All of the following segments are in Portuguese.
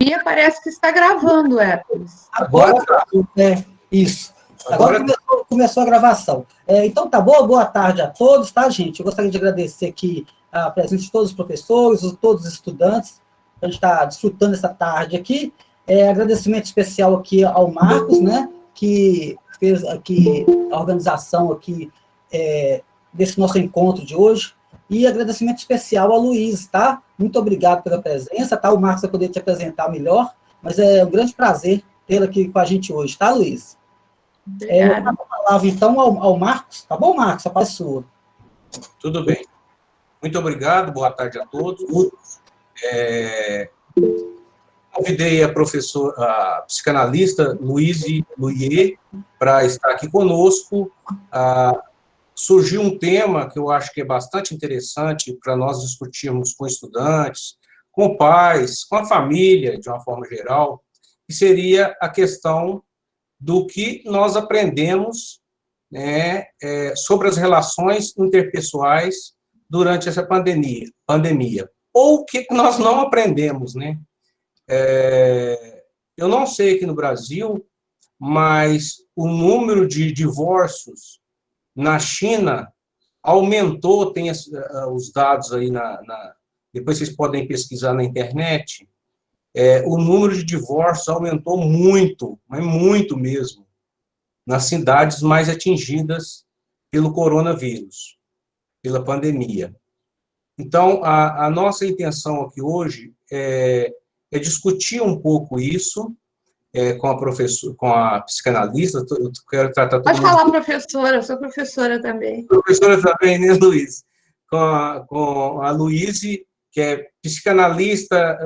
minha parece que está gravando, Hércules. Agora, isso. Agora começou a gravação. Então, tá bom? Boa tarde a todos, tá, gente? Eu gostaria de agradecer aqui a presença de todos os professores, todos os estudantes. A gente está desfrutando essa tarde aqui. Agradecimento especial aqui ao Marcos, né, que fez aqui a organização aqui desse nosso encontro de hoje. E agradecimento especial ao Luiz, tá? Muito obrigado pela presença, tá? O Marcos vai poder te apresentar melhor, mas é um grande prazer tê-lo aqui com a gente hoje, tá, Luiz? Eu passo a palavra, então, ao Marcos. Tá bom, Marcos? A palavra é sua. Tudo bem. Muito obrigado, boa tarde a todos. Convidei a psicanalista Louise Louier para estar aqui conosco. Surgiu um tema que eu acho que é bastante interessante para nós discutirmos com estudantes, com pais, com a família, de uma forma geral, que seria a questão do que nós aprendemos, né, sobre as relações interpessoais durante essa pandemia. Ou o que nós não aprendemos, né? Eu não sei aqui no Brasil, mas o número de divórcios na China aumentou, tem os dados aí, depois vocês podem pesquisar na internet, o número de divórcios aumentou muito, mas muito mesmo, nas cidades mais atingidas pelo coronavírus, pela pandemia. Então, a nossa intenção aqui hoje é discutir um pouco isso com a professora, com a psicanalista. Eu quero tratar todo Pode mundo. falar, professora, eu sou professora também. Professora também, né, Luiz? Com a Luíse, que é psicanalista,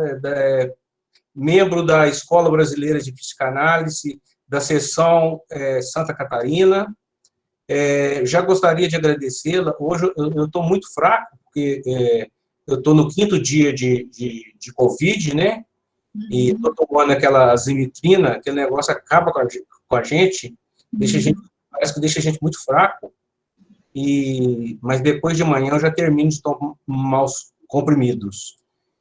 membro da Escola Brasileira de Psicanálise, da seção Santa Catarina. Já gostaria de agradecê-la. Hoje eu estou muito fraco, porque eu estou no 5º dia de Covid, né? E estou tomando aquela zimitrina, aquele negócio acaba com a gente, parece que deixa a gente muito fraco. Mas depois de manhã eu já termino de tomar os comprimidos.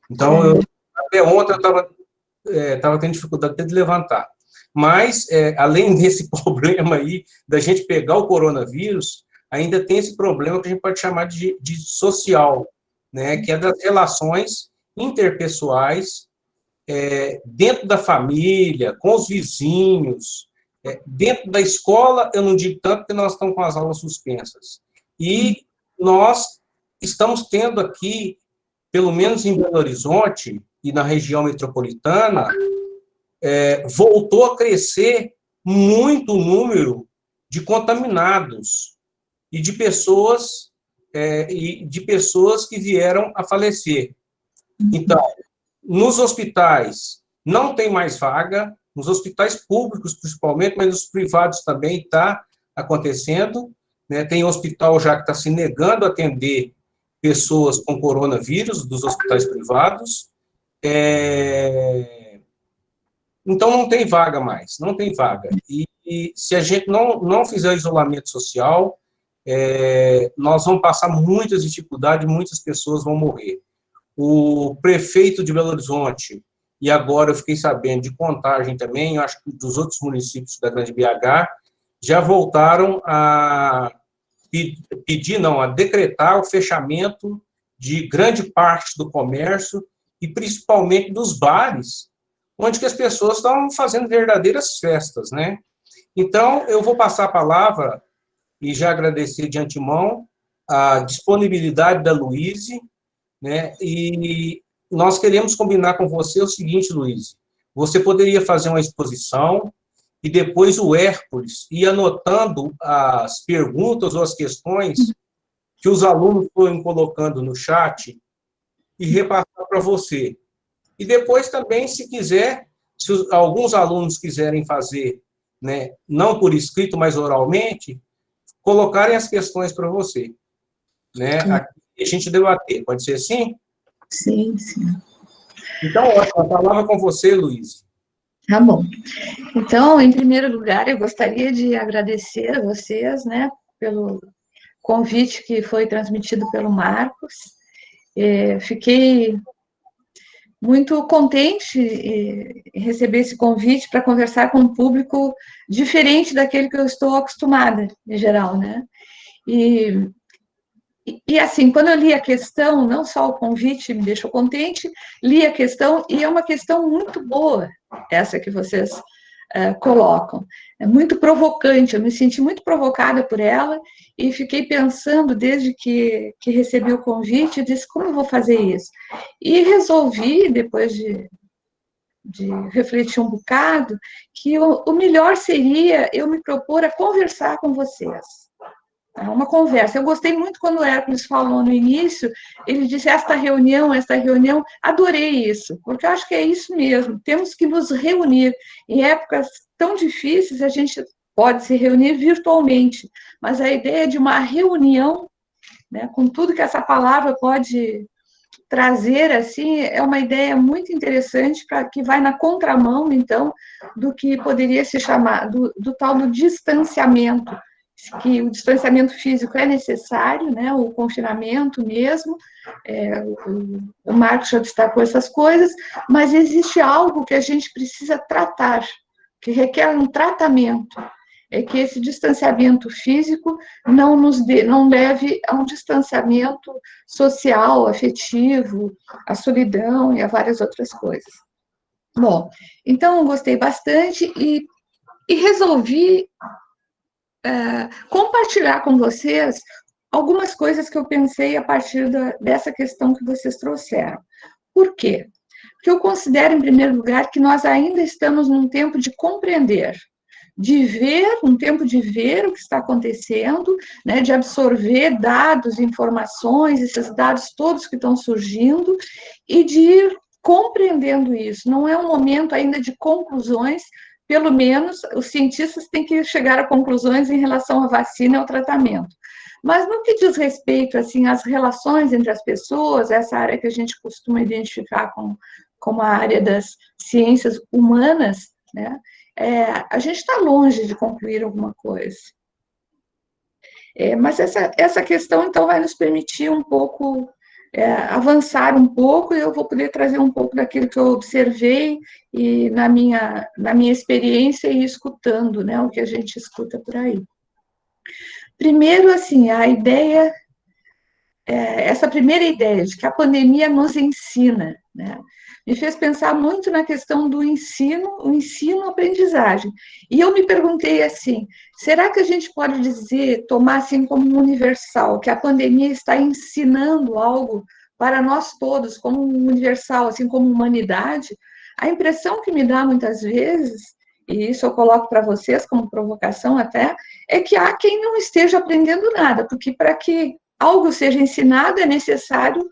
Então, até ontem eu estava tendo dificuldade até de levantar. Mas, além desse problema aí, da gente pegar o coronavírus, ainda tem esse problema que a gente pode chamar de social, né, que é das relações interpessoais, dentro da família, com os vizinhos, dentro da escola, eu não digo tanto, porque nós estamos com as aulas suspensas. E nós estamos tendo aqui, pelo menos em Belo Horizonte e na região metropolitana, voltou a crescer muito o número de contaminados e de pessoas que vieram a falecer. Então, nos hospitais não tem mais vaga, nos hospitais públicos principalmente, mas nos privados também está acontecendo, né? Tem hospital já que está se negando a atender pessoas com coronavírus dos hospitais privados. Então, não tem vaga mais, não tem vaga. E se a gente não fizer isolamento social, nós vamos passar muitas dificuldades, muitas pessoas vão morrer. O prefeito de Belo Horizonte, e agora eu fiquei sabendo de Contagem também, eu acho que dos outros municípios da Grande BH, já voltaram a a decretar o fechamento de grande parte do comércio e principalmente dos bares, onde que as pessoas estão fazendo verdadeiras festas, né? Então, eu vou passar a palavra e já agradecer de antemão a disponibilidade da Luíse, né? E nós queremos combinar com você o seguinte, Luíse, você poderia fazer uma exposição e depois o Hércules ir anotando as perguntas ou as questões que os alunos foram colocando no chat e repassar para você. E depois também, se quiser, se alguns alunos quiserem fazer, né, não por escrito, mas oralmente, colocarem as questões para você, né? Aqui a gente debater. Pode ser assim? Sim, sim. Então, ótimo. A palavra é com você, Luiz. Tá bom. Então, em primeiro lugar, eu gostaria de agradecer a vocês, né, pelo convite que foi transmitido pelo Marcos. Fiquei muito contente em receber esse convite para conversar com um público diferente daquele que eu estou acostumada, em geral, né? E assim, quando eu li a questão, não só o convite me deixou contente, li a questão, e é uma questão muito boa, essa que vocês colocam. É muito provocante, eu me senti muito provocada por ela, e fiquei pensando, desde que recebi o convite, eu disse, como eu vou fazer isso? E resolvi, depois de refletir um bocado, que o melhor seria eu me propor a conversar com vocês. É uma conversa. Eu gostei muito quando o Hércules falou no início, ele disse esta reunião, adorei isso, porque eu acho que é isso mesmo, temos que nos reunir. Em épocas tão difíceis, a gente pode se reunir virtualmente, mas a ideia de uma reunião, né, com tudo que essa palavra pode trazer, assim, é uma ideia muito interessante, para que vai na contramão, então, do que poderia se chamar, do tal do distanciamento, que o distanciamento físico é necessário, né, o confinamento mesmo, o Marcos já destacou essas coisas, mas existe algo que a gente precisa tratar, que requer um tratamento, é que esse distanciamento físico não leve a um distanciamento social, afetivo, à solidão e a várias outras coisas. Bom, então eu gostei bastante e resolvi compartilhar com vocês algumas coisas que eu pensei a partir dessa questão que vocês trouxeram. Por quê? Porque eu considero, em primeiro lugar, que nós ainda estamos num tempo de compreender, de ver, um tempo de ver o que está acontecendo, né, de absorver dados, informações, esses dados todos que estão surgindo, e de ir compreendendo isso. Não é um momento ainda de conclusões, pelo menos os cientistas têm que chegar a conclusões em relação à vacina e ao tratamento. Mas no que diz respeito assim, às relações entre as pessoas, essa área que a gente costuma identificar como a área das ciências humanas, né, a gente está longe de concluir alguma coisa. Mas essa questão, então, vai nos permitir um pouco avançar um pouco, e eu vou poder trazer um pouco daquilo que eu observei e na minha experiência e escutando, né, o que a gente escuta por aí. Primeiro, assim, a ideia, essa primeira ideia de que a pandemia nos ensina, né, me fez pensar muito na questão do ensino-aprendizagem. E eu me perguntei assim, será que a gente pode dizer, tomar assim como universal, que a pandemia está ensinando algo para nós todos, como universal, assim como humanidade? A impressão que me dá muitas vezes, e isso eu coloco para vocês como provocação até, é que há quem não esteja aprendendo nada, porque para que algo seja ensinado é necessário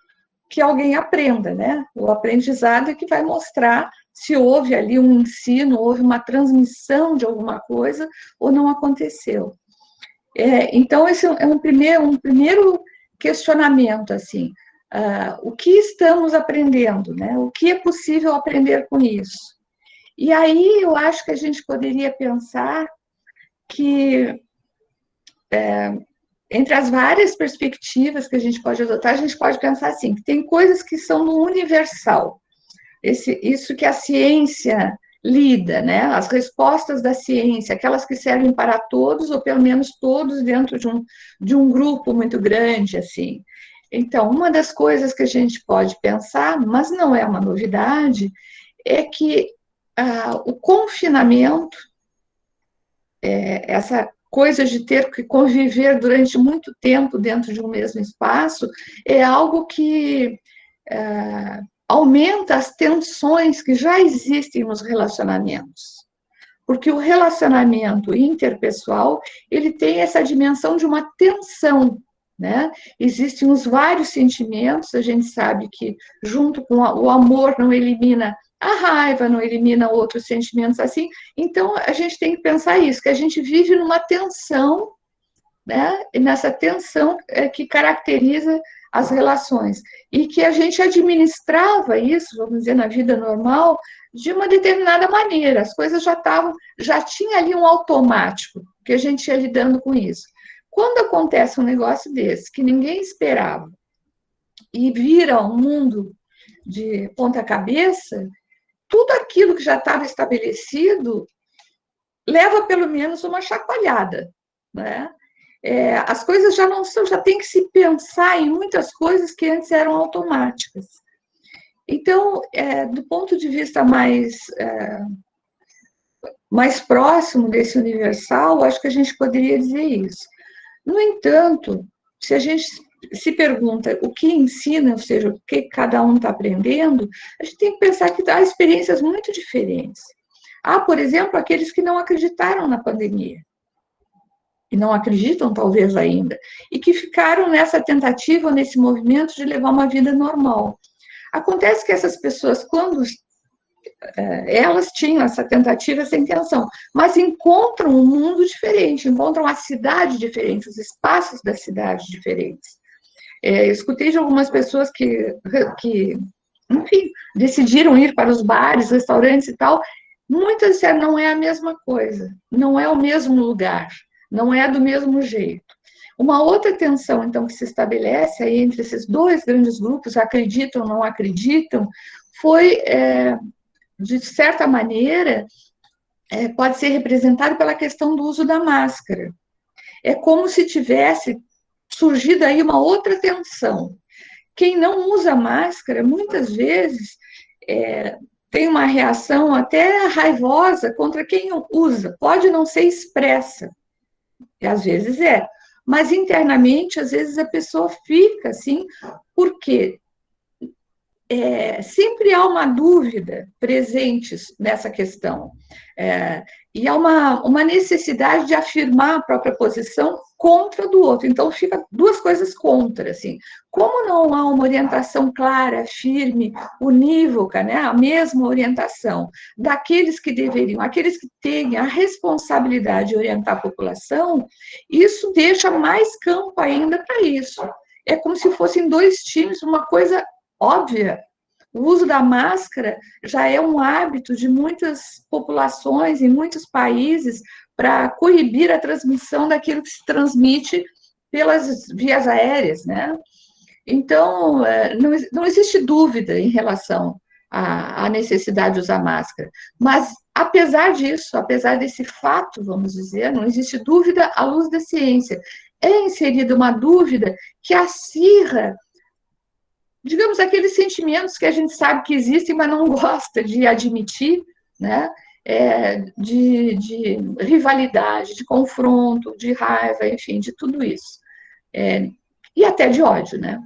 que alguém aprenda, né? O aprendizado é que vai mostrar se houve ali um ensino, houve uma transmissão de alguma coisa ou não aconteceu. Então, esse é um primeiro questionamento, assim, o que estamos aprendendo, né? O que é possível aprender com isso? E aí eu acho que a gente poderia pensar que entre as várias perspectivas que a gente pode adotar, a gente pode pensar assim, que tem coisas que são no universal, isso que a ciência lida, né? As respostas da ciência, aquelas que servem para todos, ou pelo menos todos dentro de um grupo muito grande, assim. Então, uma das coisas que a gente pode pensar, mas não é uma novidade, é que o confinamento, essa coisa de ter que conviver durante muito tempo dentro de um mesmo espaço, é algo que aumenta as tensões que já existem nos relacionamentos. Porque o relacionamento interpessoal, ele tem essa dimensão de uma tensão, né? Existem os vários sentimentos, a gente sabe que junto com o amor não elimina a raiva, não elimina outros sentimentos assim. Então, a gente tem que pensar isso, que a gente vive numa tensão, né? E nessa tensão que caracteriza as relações. E que a gente administrava isso, vamos dizer, na vida normal, de uma determinada maneira. As coisas já tinha ali um automático, que a gente ia lidando com isso. Quando acontece um negócio desse, que ninguém esperava, e vira um mundo de ponta cabeça, tudo aquilo que já estava estabelecido leva pelo menos uma chacoalhada, né? As coisas já não são, já tem que se pensar em muitas coisas que antes eram automáticas. Então, do ponto de vista mais próximo desse universal, acho que a gente poderia dizer isso. No entanto, se a gente se pergunta o que ensina, ou seja, o que cada um está aprendendo, a gente tem que pensar que há experiências muito diferentes. Há, por exemplo, aqueles que não acreditaram na pandemia, e não acreditam talvez ainda, e que ficaram nessa tentativa, nesse movimento de levar uma vida normal. Acontece que essas pessoas, quando elas tinham essa tentativa, essa intenção, mas encontram um mundo diferente, encontram a cidade diferente, os espaços da cidade diferentes. Escutei de algumas pessoas que, enfim, decidiram ir para os bares, restaurantes e tal, muitas disseram, não é a mesma coisa, não é o mesmo lugar, não é do mesmo jeito. Uma outra tensão, então, que se estabelece aí entre esses dois grandes grupos, acreditam ou não acreditam, foi, de certa maneira, pode ser representado pela questão do uso da máscara. É como se tivesse surgido aí uma outra tensão. Quem não usa máscara, muitas vezes, tem uma reação até raivosa contra quem usa. Pode não ser expressa, e às vezes mas internamente, às vezes, a pessoa fica assim, porque sempre há uma dúvida presente nessa questão. E há uma necessidade de afirmar a própria posição contra do outro. Então, fica duas coisas contra, assim. Como não há uma orientação clara, firme, unívoca, né, a mesma orientação daqueles que deveriam, aqueles que têm a responsabilidade de orientar a população, isso deixa mais campo ainda para isso. É como se fossem dois times, uma coisa óbvia. O uso da máscara já é um hábito de muitas populações, em muitos países, para coibir a transmissão daquilo que se transmite pelas vias aéreas, né? Então, não existe dúvida em relação à necessidade de usar máscara. Mas, apesar disso, apesar desse fato, vamos dizer, não existe dúvida à luz da ciência. É inserida uma dúvida que acirra, digamos, aqueles sentimentos que a gente sabe que existem, mas não gosta de admitir, né? De rivalidade, de confronto, de raiva, enfim, de tudo isso. E até de ódio, né?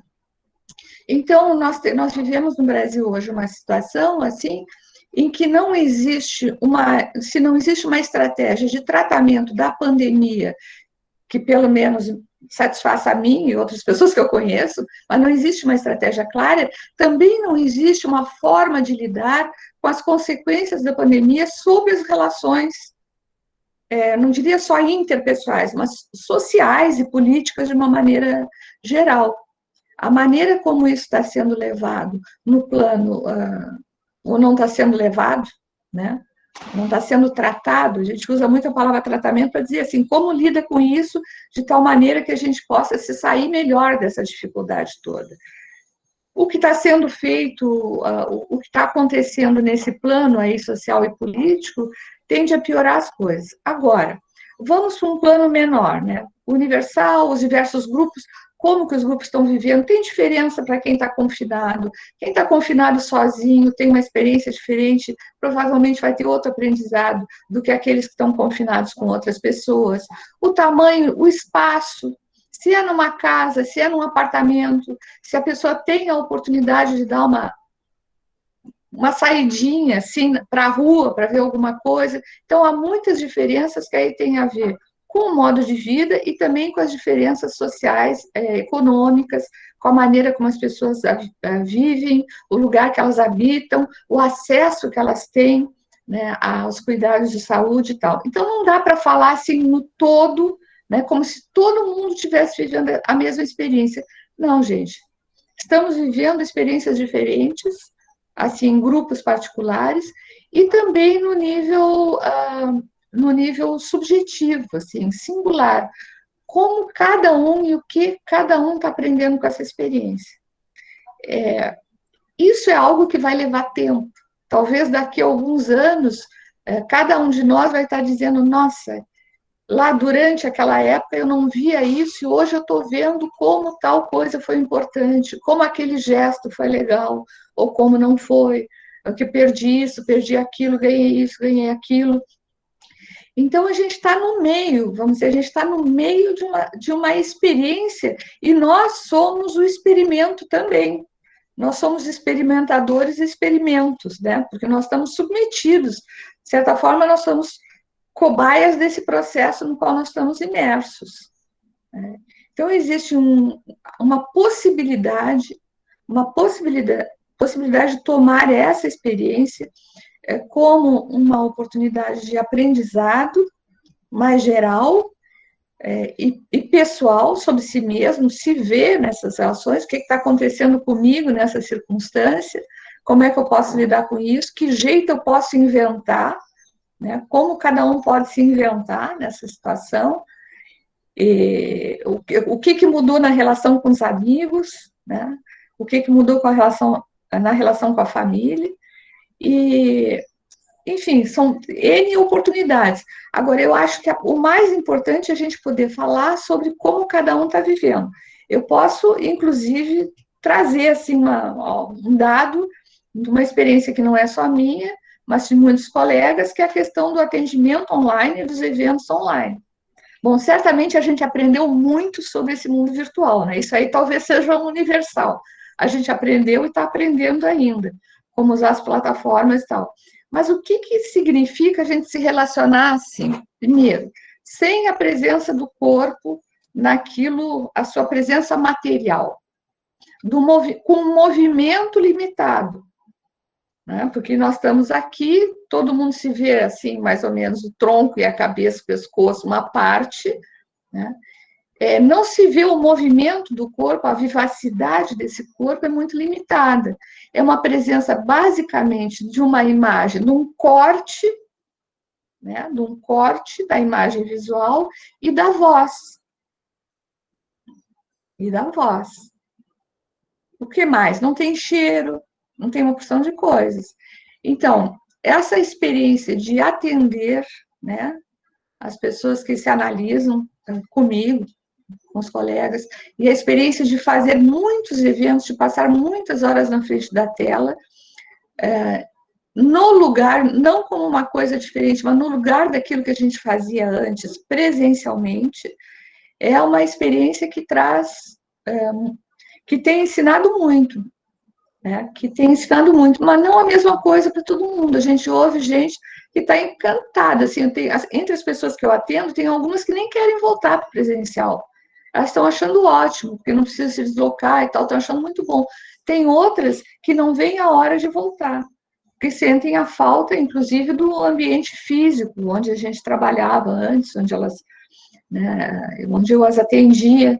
Então, nós vivemos no Brasil hoje uma situação, assim, em que se não existe uma estratégia de tratamento da pandemia que, pelo menos, satisfaça a mim e outras pessoas que eu conheço, mas não existe uma estratégia clara, também não existe uma forma de lidar com as consequências da pandemia sobre as relações, não diria só interpessoais, mas sociais e políticas de uma maneira geral. A maneira como isso está sendo levado no plano, ou não está sendo levado, né? Não está sendo tratado, a gente usa muito a palavra tratamento para dizer assim, como lida com isso de tal maneira que a gente possa se sair melhor dessa dificuldade toda. O que está sendo feito, o que está acontecendo nesse plano aí social e político, tende a piorar as coisas. Agora, vamos para um plano menor, né? Universal, os diversos grupos, como que os grupos estão vivendo, tem diferença para quem está confinado sozinho, tem uma experiência diferente, provavelmente vai ter outro aprendizado do que aqueles que estão confinados com outras pessoas. O tamanho, o espaço, se é numa casa, se é num apartamento, se a pessoa tem a oportunidade de dar uma saidinha, assim, para a rua, para ver alguma coisa. Então, há muitas diferenças que aí tem a ver com o modo de vida e também com as diferenças sociais, econômicas, com a maneira como as pessoas vivem, o lugar que elas habitam, o acesso que elas têm, né, aos cuidados de saúde e tal. Então, não dá para falar assim no todo, né, como se todo mundo estivesse vivendo a mesma experiência. Não, gente. Estamos vivendo experiências diferentes, assim, em grupos particulares, e também no nível subjetivo, assim, singular. Como cada um e o que cada um está aprendendo com essa experiência. isso é algo que vai levar tempo. Talvez daqui a alguns anos, cada um de nós vai estar dizendo, nossa, lá durante aquela época eu não via isso e hoje eu estou vendo como tal coisa foi importante, como aquele gesto foi legal, ou como não foi, eu que perdi isso, perdi aquilo, ganhei isso, ganhei aquilo. Então, a gente está no meio, vamos dizer, a gente está no meio de uma experiência e nós somos o experimento também. Nós somos experimentadores e experimentos, né? Porque nós estamos submetidos. De certa forma, nós somos cobaias desse processo no qual nós estamos imersos. Né? Então, existe uma possibilidade de tomar essa experiência como uma oportunidade de aprendizado mais geral e pessoal sobre si mesmo, se ver nessas relações, o que está acontecendo comigo nessa circunstância, como é que eu posso lidar com isso, que jeito eu posso inventar, né? Como cada um pode se inventar nessa situação, e o que mudou na relação com os amigos, né? O que mudou na relação com a família, e, enfim, são N oportunidades. Agora, eu acho que o mais importante é a gente poder falar sobre como cada um está vivendo. Eu posso, inclusive, trazer assim, um dado de uma experiência que não é só minha, mas de muitos colegas, que é a questão do atendimento online e dos eventos online. Bom, certamente a gente aprendeu muito sobre esse mundo virtual, né? Isso aí talvez seja universal. A gente aprendeu e está aprendendo ainda, como usar as plataformas e tal. Mas o que significa a gente se relacionar assim? Primeiro, sem a presença do corpo naquilo, a sua presença material, com um movimento limitado. Né? Porque nós estamos aqui, todo mundo se vê assim, mais ou menos, o tronco e a cabeça, o pescoço, uma parte, né? Não se vê o movimento do corpo, a vivacidade desse corpo é muito limitada. É uma presença, basicamente, de uma imagem, de um corte, né? De um corte da imagem visual e da voz. E da voz. O que mais? Não tem cheiro, não tem uma porção de coisas. Então, essa experiência de atender, né, as pessoas que se analisam comigo, com os colegas, e a experiência de fazer muitos eventos, de passar muitas horas na frente da tela, no lugar, não como uma coisa diferente, mas no lugar daquilo que a gente fazia antes, presencialmente, é uma experiência que traz, que tem ensinado muito, né? Que tem ensinado muito, mas não a mesma coisa para todo mundo. A gente ouve gente que está encantada, assim, entre as pessoas que eu atendo, tem algumas que nem querem voltar para o presencial. Elas estão achando ótimo, porque não precisa se deslocar e tal, estão achando muito bom. Tem outras que não veem a hora de voltar, que sentem a falta, inclusive, do ambiente físico, onde a gente trabalhava antes, onde onde eu as atendia.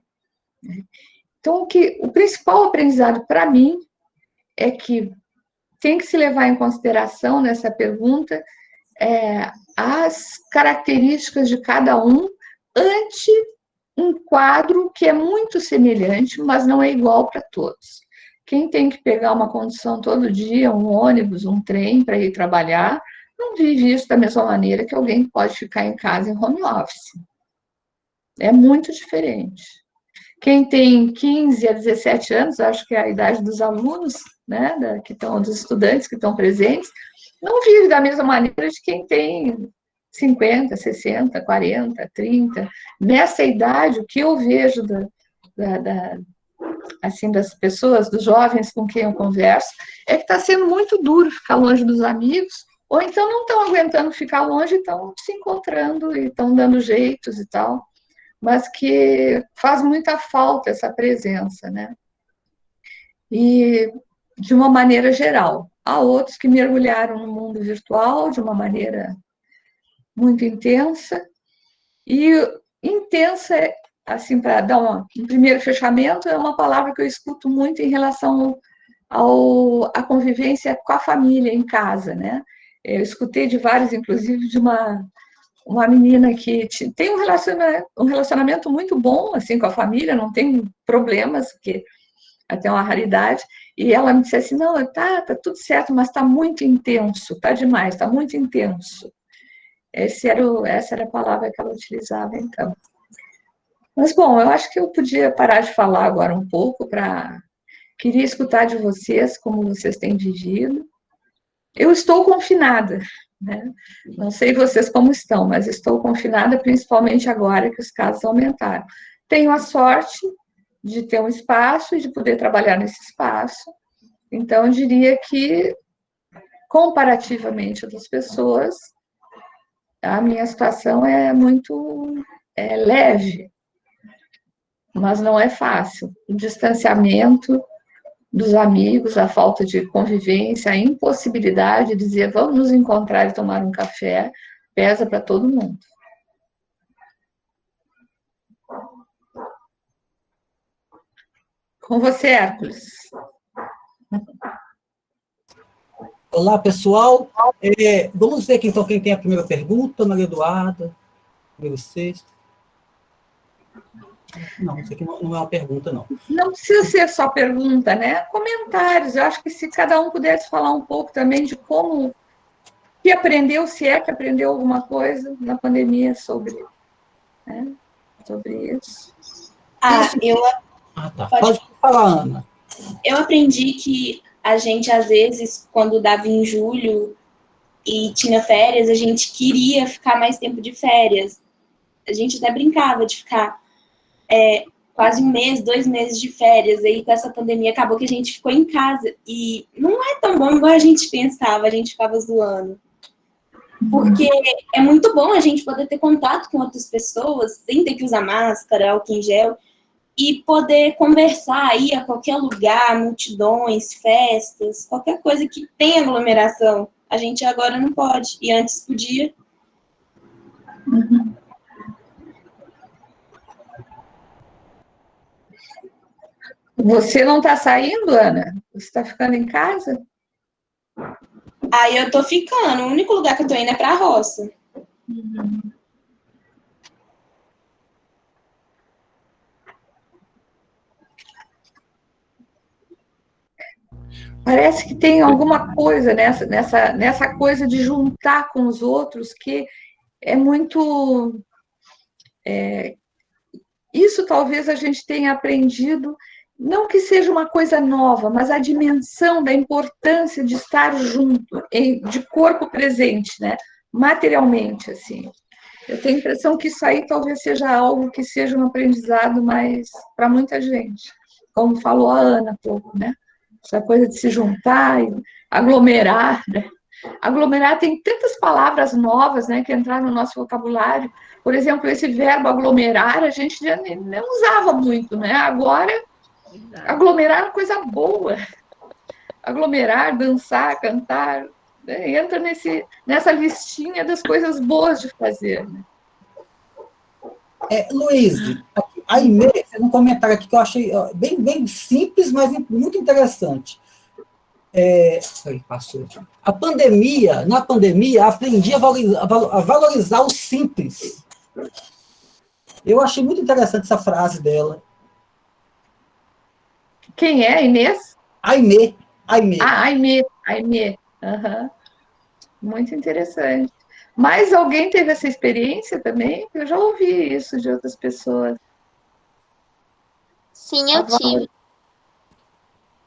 Então, o principal aprendizado para mim é que tem que se levar em consideração nessa pergunta as características de cada um ante um quadro que é muito semelhante, mas não é igual para todos. Quem tem que pegar uma condução todo dia, um ônibus, um trem para ir trabalhar, não vive isso da mesma maneira que alguém que pode ficar em casa em home office. É muito diferente. Quem tem 15 a 17 anos, acho que é a idade dos alunos, né, dos estudantes que estão presentes, não vive da mesma maneira de quem tem 50, 60, 40, 30. Nessa idade, o que eu vejo assim, das pessoas, dos jovens com quem eu converso, é que está sendo muito duro ficar longe dos amigos, ou então não estão aguentando ficar longe, estão se encontrando e estão dando jeitos e tal, mas que faz muita falta essa presença, né? E, de uma maneira geral, há outros que mergulharam no mundo virtual de uma maneira muito intensa, e intensa, assim, para dar um primeiro fechamento, é uma palavra que eu escuto muito em relação à convivência com a família em casa, né? Eu escutei de vários, inclusive, de uma menina que tem um relacionamento muito bom, assim, com a família, não tem problemas, porque até uma raridade, e ela me disse assim, não, tá tudo certo, mas está muito intenso, está demais, está muito intenso. Essa era a palavra que ela utilizava, então. Mas, bom, eu acho que eu podia parar de falar agora um pouco queria escutar de vocês como vocês têm vivido. Eu estou confinada, né? Não sei vocês como estão, mas estou confinada principalmente agora que os casos aumentaram. Tenho a sorte de ter um espaço e de poder trabalhar nesse espaço. Então, eu diria que, comparativamente das pessoas, a minha situação é muito leve, mas não é fácil. O distanciamento dos amigos, a falta de convivência, a impossibilidade de dizer vamos nos encontrar e tomar um café, pesa para todo mundo. Com você, Hércules. Olá, pessoal. Vamos ver aqui, então, quem tem a primeira pergunta. Maria Eduarda, número 6. Não, isso aqui não é uma pergunta, não. Não precisa ser só pergunta, né? Comentários. Eu acho que se cada um pudesse falar um pouco também de como que aprendeu, se é que aprendeu alguma coisa na pandemia sobre isso. Tá. Pode falar, Ana. Eu aprendi que a gente, às vezes, quando dava em julho e tinha férias, a gente queria ficar mais tempo de férias. A gente até brincava de ficar quase 1 mês, 2 meses de férias. Aí, com essa pandemia, acabou que a gente ficou em casa. E não é tão bom igual a gente pensava, a gente ficava zoando. Porque é muito bom a gente poder ter contato com outras pessoas, sem ter que usar máscara, álcool em gel, e poder conversar, ir a qualquer lugar, multidões, festas, qualquer coisa que tenha aglomeração. A gente agora não pode, e antes podia. Você não está saindo, Ana? Você está ficando em casa? Aí eu tô ficando. O único lugar que eu tô indo é pra roça. Parece que tem alguma coisa nessa coisa de juntar com os outros que é muito. Isso talvez a gente tenha aprendido, não que seja uma coisa nova, mas a dimensão da importância de estar junto, de corpo presente, né? Materialmente, assim. Eu tenho a impressão que isso aí talvez seja algo que seja um aprendizado mais para muita gente, como falou a Ana há pouco, né? Essa coisa de se juntar e aglomerar, né? Aglomerar tem tantas palavras novas, né, que entraram no nosso vocabulário. Por exemplo, esse verbo aglomerar, a gente já não usava muito, né? Agora, aglomerar é uma coisa boa. Aglomerar, dançar, cantar, né? Entra nessa listinha das coisas boas de fazer, né? Luiz, a Inês fez um comentário aqui que eu achei bem simples, mas muito interessante. Passou. Na pandemia, aprendi a valorizar o simples. Eu achei muito interessante essa frase dela. Quem é, Inês? Aimee. Aimee. Uhum. Muito interessante. Mas alguém teve essa experiência também? Eu já ouvi isso de outras pessoas. Sim, eu tive.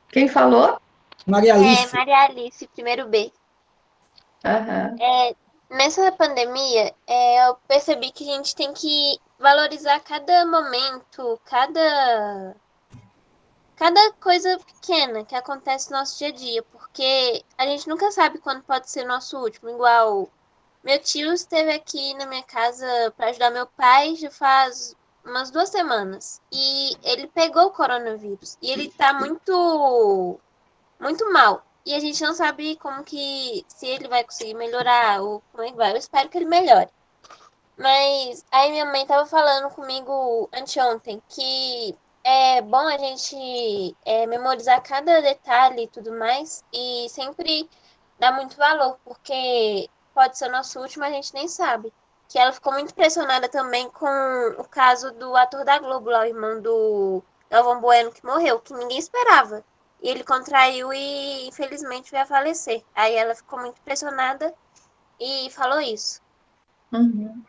Quem falou? Maria Alice. Maria Alice, primeiro B. Uhum. Nessa pandemia, eu percebi que a gente tem que valorizar cada momento, cada coisa pequena que acontece no nosso dia a dia, porque a gente nunca sabe quando pode ser nosso último. Igual, meu tio esteve aqui na minha casa para ajudar meu pai já faz umas 2 semanas. E ele pegou o coronavírus. E ele tá muito, muito mal. E a gente não sabe se ele vai conseguir melhorar ou como é que vai. Eu espero que ele melhore. Mas aí minha mãe tava falando comigo anteontem que é bom a gente memorizar cada detalhe e tudo mais e sempre dar muito valor, porque pode ser o nosso último, a gente nem sabe. Que ela ficou muito impressionada também com o caso do ator da Globo lá, o irmão do Galvão Bueno, que morreu, que ninguém esperava. E ele contraiu e, infelizmente, veio a falecer. Aí ela ficou muito impressionada e falou isso. Uhum.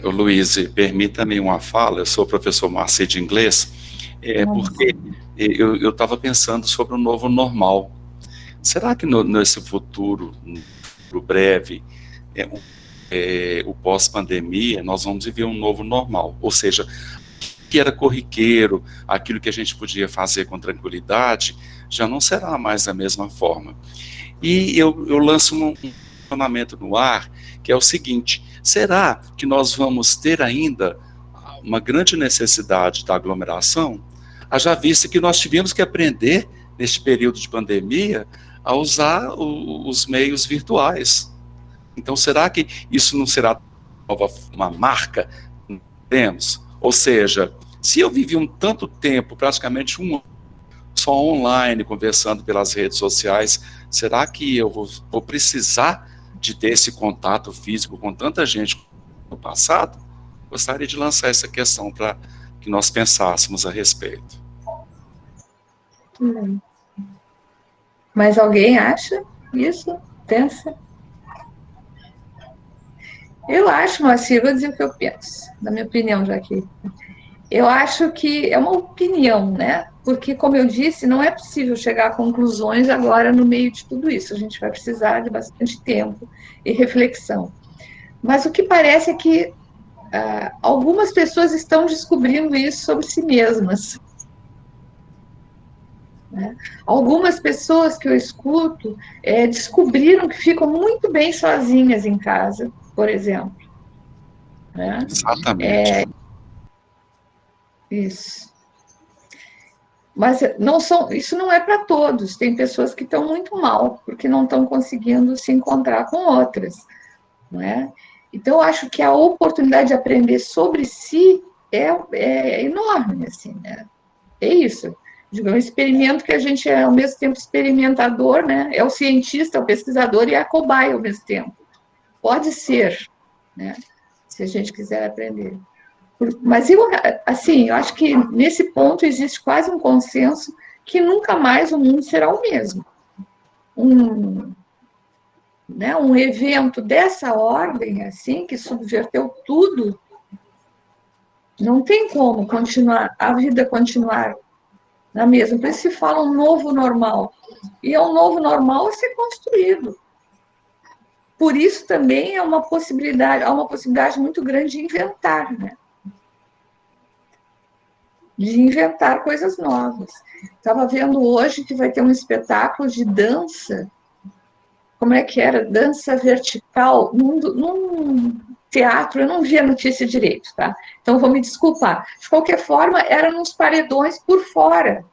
Luiz, permita-me uma fala, eu sou professor Marci de inglês, porque eu estava pensando sobre o novo normal. Será que nesse futuro breve, o pós-pandemia, nós vamos viver um novo normal? Ou seja, que era corriqueiro, aquilo que a gente podia fazer com tranquilidade, já não será mais da mesma forma. E eu lanço um questionamento no ar, que é o seguinte: será que nós vamos ter ainda uma grande necessidade da aglomeração? Haja vista que nós tivemos que aprender, neste período de pandemia, a usar os meios virtuais. Então, será que isso não será uma marca que temos? Ou seja, se eu vivi tanto tempo, praticamente um ano, só online, conversando pelas redes sociais, será que eu vou precisar de ter esse contato físico com tanta gente no passado? Gostaria de lançar essa questão para que nós pensássemos a respeito. Mas alguém acha isso? Pensa? Eu acho, Moacir, vou dizer o que eu penso, na minha opinião, já que eu acho que é uma opinião, né? Porque, como eu disse, não é possível chegar a conclusões agora no meio de tudo isso. A gente vai precisar de bastante tempo e reflexão. Mas o que parece é que algumas pessoas estão descobrindo isso sobre si mesmas. Né? Algumas pessoas que eu escuto descobriram que ficam muito bem sozinhas em casa, por exemplo. Né? Exatamente. Isso. Mas isso não é para todos. Tem pessoas que estão muito mal, porque não estão conseguindo se encontrar com outras. Não é? Então, eu acho que a oportunidade de aprender sobre si é enorme. Assim, né? É isso. É um experimento que a gente é, ao mesmo tempo, experimentador, né? É o cientista, o pesquisador e a cobaia ao mesmo tempo. Pode ser, né? Se a gente quiser aprender. Mas eu acho que nesse ponto existe quase um consenso que nunca mais o mundo será o mesmo. Um evento dessa ordem, assim, que subverteu tudo, não tem como a vida continuar na mesma. Por isso se fala um novo normal. E um novo normal a ser construído. Por isso também há uma possibilidade muito grande de inventar, né? De inventar coisas novas. Estava vendo hoje que vai ter um espetáculo de dança, como é que era? Dança vertical, num teatro, eu não vi a notícia direito, tá? Então vou me desculpar. De qualquer forma, era nos paredões por fora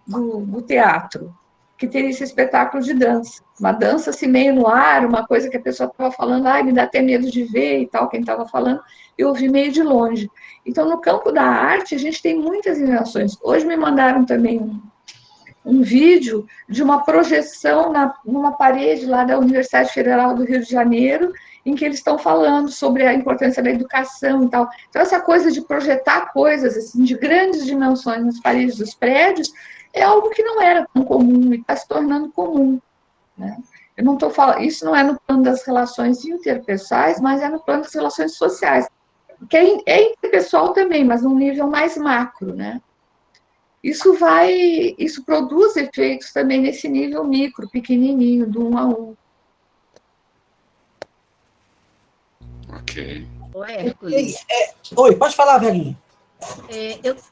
do teatro, que teria esse espetáculo de dança. Uma dança assim meio no ar, uma coisa que a pessoa estava falando, me dá até medo de ver e tal, quem estava falando, eu ouvi meio de longe. Então, no campo da arte, a gente tem muitas invenções. Hoje me mandaram também um vídeo de uma projeção numa parede lá da Universidade Federal do Rio de Janeiro, em que eles estão falando sobre a importância da educação e tal. Então, essa coisa de projetar coisas assim, de grandes dimensões nas paredes dos prédios é algo que não era tão comum e está se tornando comum. Né? Eu não estou falando, isso não é no plano das relações interpessoais, mas é no plano das relações sociais, que é interpessoal também, mas num nível mais macro, né? Isso produz efeitos também nesse nível micro, pequenininho, do 1 a 1. Ok. Hércules. Oi, pode falar, velhinha.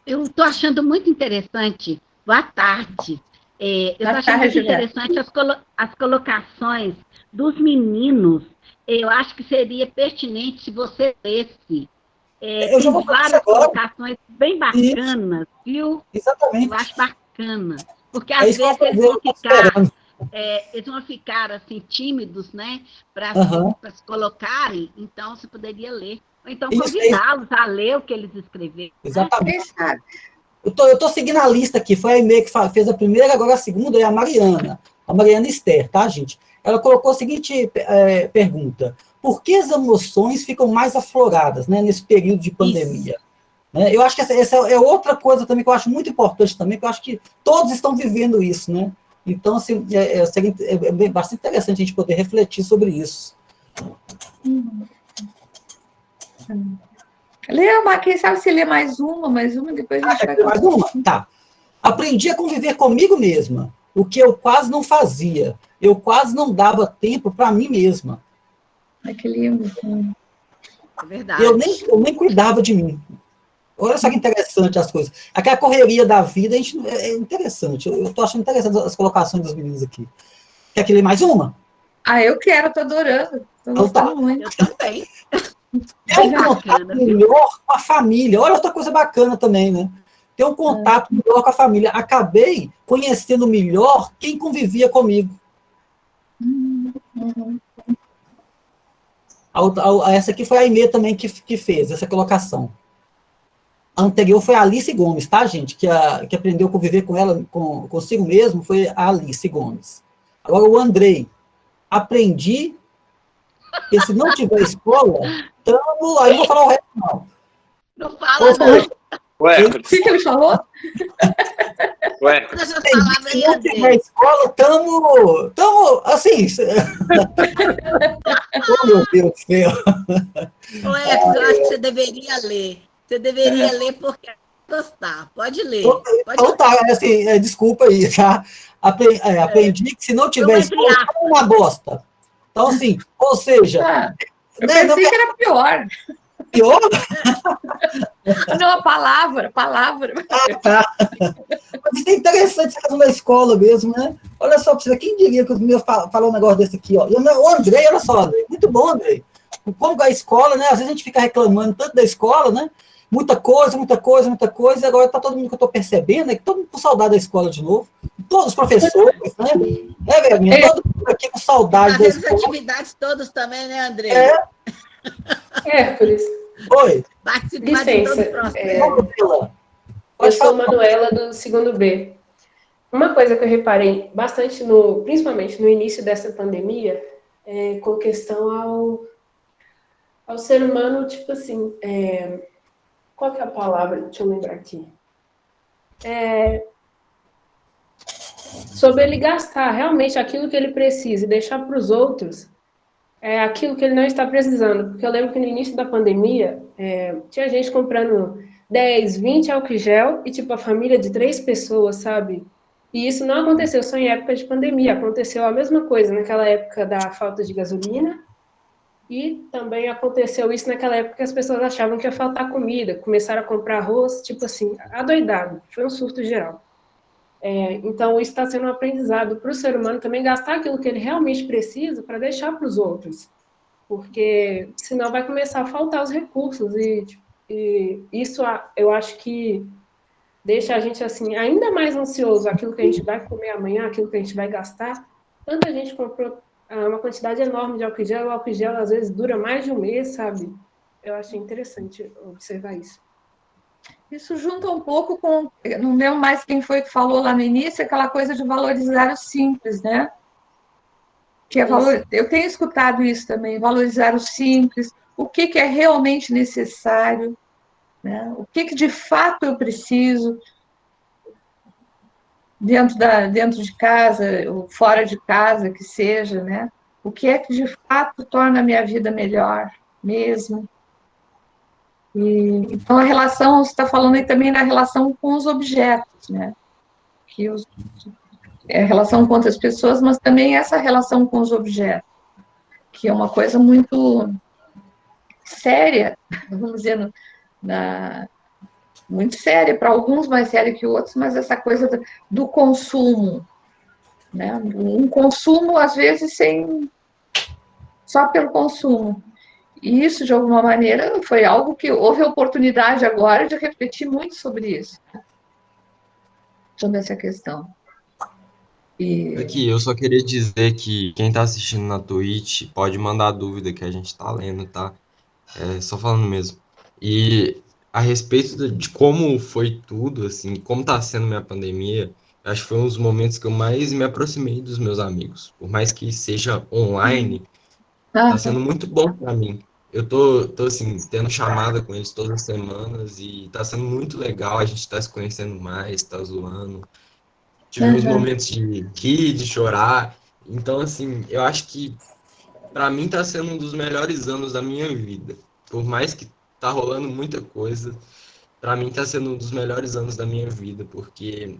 Eu estou achando muito interessante. Boa tarde. Eu estou achando muito interessante as colocações dos meninos. Eu acho que seria pertinente se você lesse. Eu já vou várias colocações bem bacanas, viu? Exatamente. Eu acho bacana. Porque às vezes eles vão ficar assim, tímidos, né? Para se colocarem, então você poderia ler. Ou então convidá-los a ler o que eles escreveram. Exatamente. Eu estou seguindo a lista aqui. Foi a e-mail que fez a primeira, agora a segunda é a Mariana Esther, tá, gente? Ela colocou a seguinte pergunta: por que as emoções ficam mais afloradas, né, nesse período de pandemia? né? Eu acho que essa é outra coisa também que eu acho muito importante também, que eu acho que todos estão vivendo isso, né? Então, assim, é bastante interessante a gente poder refletir sobre isso. Lê uma, quem sabe se lê mais uma, depois a gente vai... Mais uma? Tá. Aprendi a conviver comigo mesma, o que eu quase não fazia. Eu quase não dava tempo para mim mesma. Ai, que lindo. É verdade. Eu nem cuidava de mim. Olha só que interessante as coisas. Aquela correria da vida, é interessante. Eu estou achando interessante as colocações dos meninos aqui. Quer que lê mais uma? Ah, eu quero, estou adorando. Estou gostando muito. Eu também. É um contato melhor com a família. Olha outra coisa bacana também, né? Ter um contato melhor com a família. Acabei conhecendo melhor quem convivia comigo. Essa aqui foi a Aimee também que fez essa colocação. A anterior foi a Alice Gomes, tá, gente? Que aprendeu a conviver com ela, consigo mesmo, foi a Alice Gomes. Agora, o Andrei. Aprendi que se não tiver escola, tamo... Aí eu vou falar o resto, não. Não fala, não. Ué, O que ele falou? ué. Deixa eu falar, Se não tiver escola, tamo assim... Oh, meu Deus do céu. Ué, eu acho que você deveria ler. Você deveria ler porque gostar. Pode ler. Então tá, assim, desculpa aí, tá? Aprendi que se não tiver escola, é uma bosta. Então, assim, ou seja... eu pensei que era pior. Pior? Não, a palavra. Tá. Mas isso é interessante essa questão da escola mesmo, né? Olha só, quem diria que os meus falam um negócio desse aqui, ó. O Andrei, olha só, Andrei, muito bom, Andrei. Como a escola, né? Às vezes a gente fica reclamando tanto da escola, né? Muita coisa, e agora tá todo mundo que eu tô percebendo, é que todo mundo com saudade da escola de novo. Todos os professores, né? Verminha? Todo mundo aqui com saudade da escola. As atividades todas também, né, Andrei? Hércules. Oi. Licença. Eu sou Manuela do segundo B. Uma coisa que eu reparei bastante, principalmente no início dessa pandemia, com questão ao ser humano, tipo assim, qual que é a palavra? Deixa eu lembrar aqui. Sobre ele gastar realmente aquilo que ele precisa e deixar para os outros aquilo que ele não está precisando. Porque eu lembro que no início da pandemia, tinha gente comprando 10, 20 álcool gel e, tipo, a família de 3 pessoas, sabe? E isso não aconteceu só em época de pandemia, aconteceu a mesma coisa naquela época da falta de gasolina e também aconteceu isso naquela época que as pessoas achavam que ia faltar comida, começaram a comprar arroz, tipo assim, adoidado, foi um surto geral. Então, isso está sendo um aprendizado para o ser humano também gastar aquilo que ele realmente precisa para deixar para os outros, porque senão vai começar a faltar os recursos e isso eu acho que deixa a gente assim ainda mais ansioso, aquilo que a gente vai comer amanhã, aquilo que a gente vai gastar. Tanta gente comprou uma quantidade enorme de álcool gel, o álcool gel às vezes dura mais de um mês, sabe? Eu achei interessante observar isso. Isso junta um pouco com, não lembro mais quem foi que falou lá no início, aquela coisa de valorizar o simples, né? Que eu tenho escutado isso também, valorizar o simples, o que é realmente necessário, né? O que de fato eu preciso dentro de casa, ou fora de casa, que seja, né? O que é que de fato torna a minha vida melhor mesmo. Então, a relação, você está falando aí também da relação com os objetos, né? A relação com outras pessoas, mas também essa relação com os objetos, que é uma coisa muito séria, vamos dizer, muito séria, para alguns mais séria que outros, mas essa coisa do consumo, né? Um consumo, às vezes, só pelo consumo. E isso, de alguma maneira, foi algo que houve a oportunidade agora de refletir muito sobre isso, sobre essa questão. Aqui, eu só queria dizer que quem tá assistindo na Twitch pode mandar dúvida que a gente tá lendo, tá? Só falando mesmo. E a respeito de como foi tudo, assim, como tá sendo minha pandemia, acho que foi um dos momentos que eu mais me aproximei dos meus amigos. Por mais que seja online, tá sendo muito bom para mim. eu tô assim, tendo chamada com eles todas as semanas e tá sendo muito legal, a gente tá se conhecendo mais, tá zoando. Tivemos momentos de rir, de chorar. Então, assim, eu acho que para mim tá sendo um dos melhores anos da minha vida. Por mais que tá rolando muita coisa, para mim tá sendo um dos melhores anos da minha vida, porque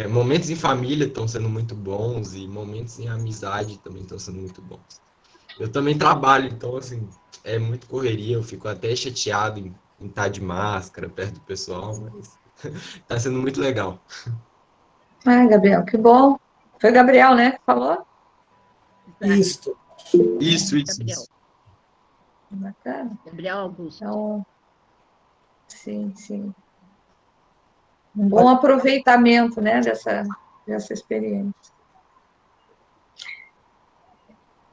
momentos em família estão sendo muito bons e momentos em amizade também estão sendo muito bons. Eu também trabalho, então, assim, é muito correria, eu fico até chateado em estar de máscara perto do pessoal, mas tá sendo muito legal. Ah, Gabriel, que bom. Foi o Gabriel, né, que falou? Isso. Isso. Gabriel. Bacana. Gabriel Augusto. Então, sim. Um bom aproveitamento, né, dessa experiência.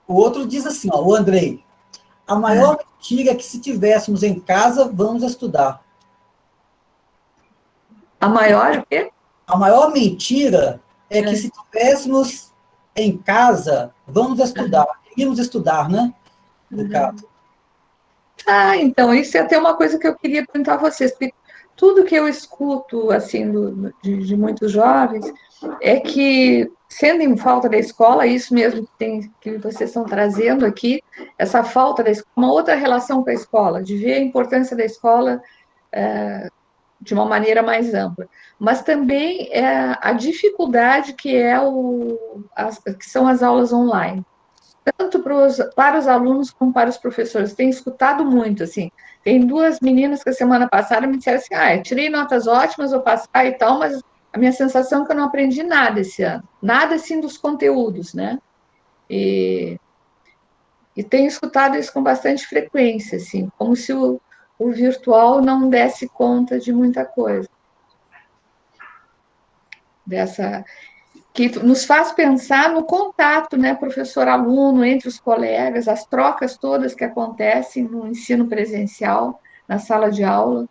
O outro diz assim, ó, o Andrei, a maior mentira é que se tivéssemos em casa, vamos estudar. A maior o quê? A maior mentira é que se tivéssemos em casa, vamos estudar. Iríamos estudar, né? No caso. Ah, então, isso é até uma coisa que eu queria perguntar a vocês, porque tudo que eu escuto, assim, de muitos jovens, é que, sendo em falta da escola, isso mesmo que vocês estão trazendo aqui, essa falta da escola, uma outra relação com a escola, de ver a importância da escola de uma maneira mais ampla, mas também a dificuldade que são as aulas online, tanto para os alunos como para os professores. Tenho escutado muito, assim, tem duas meninas que a semana passada me disseram assim, eu tirei notas ótimas, vou passar e tal, mas a minha sensação é que eu não aprendi nada esse ano, nada, assim, dos conteúdos, né, e tenho escutado isso com bastante frequência, assim, como se o virtual não desse conta de muita coisa. Que nos faz pensar no contato, né, professor-aluno, entre os colegas, as trocas todas que acontecem no ensino presencial, na sala de aula.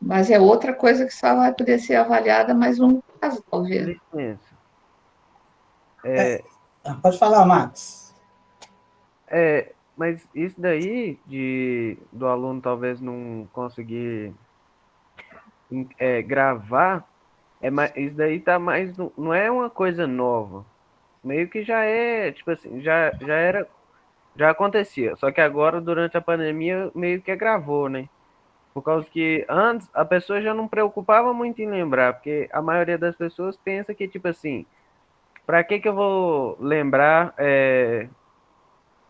Mas é outra coisa que só vai poder ser avaliada mais longo prazo, talvez. Licença. Pode falar, Max. Mas isso daí do aluno talvez não conseguir gravar, isso daí tá mais, não é uma coisa nova. Meio que já é, tipo assim, já era, já acontecia. Só que agora, durante a pandemia, meio que gravou, né? Por causa que antes a pessoa já não preocupava muito em lembrar, porque a maioria das pessoas pensa que, tipo assim, para que eu vou lembrar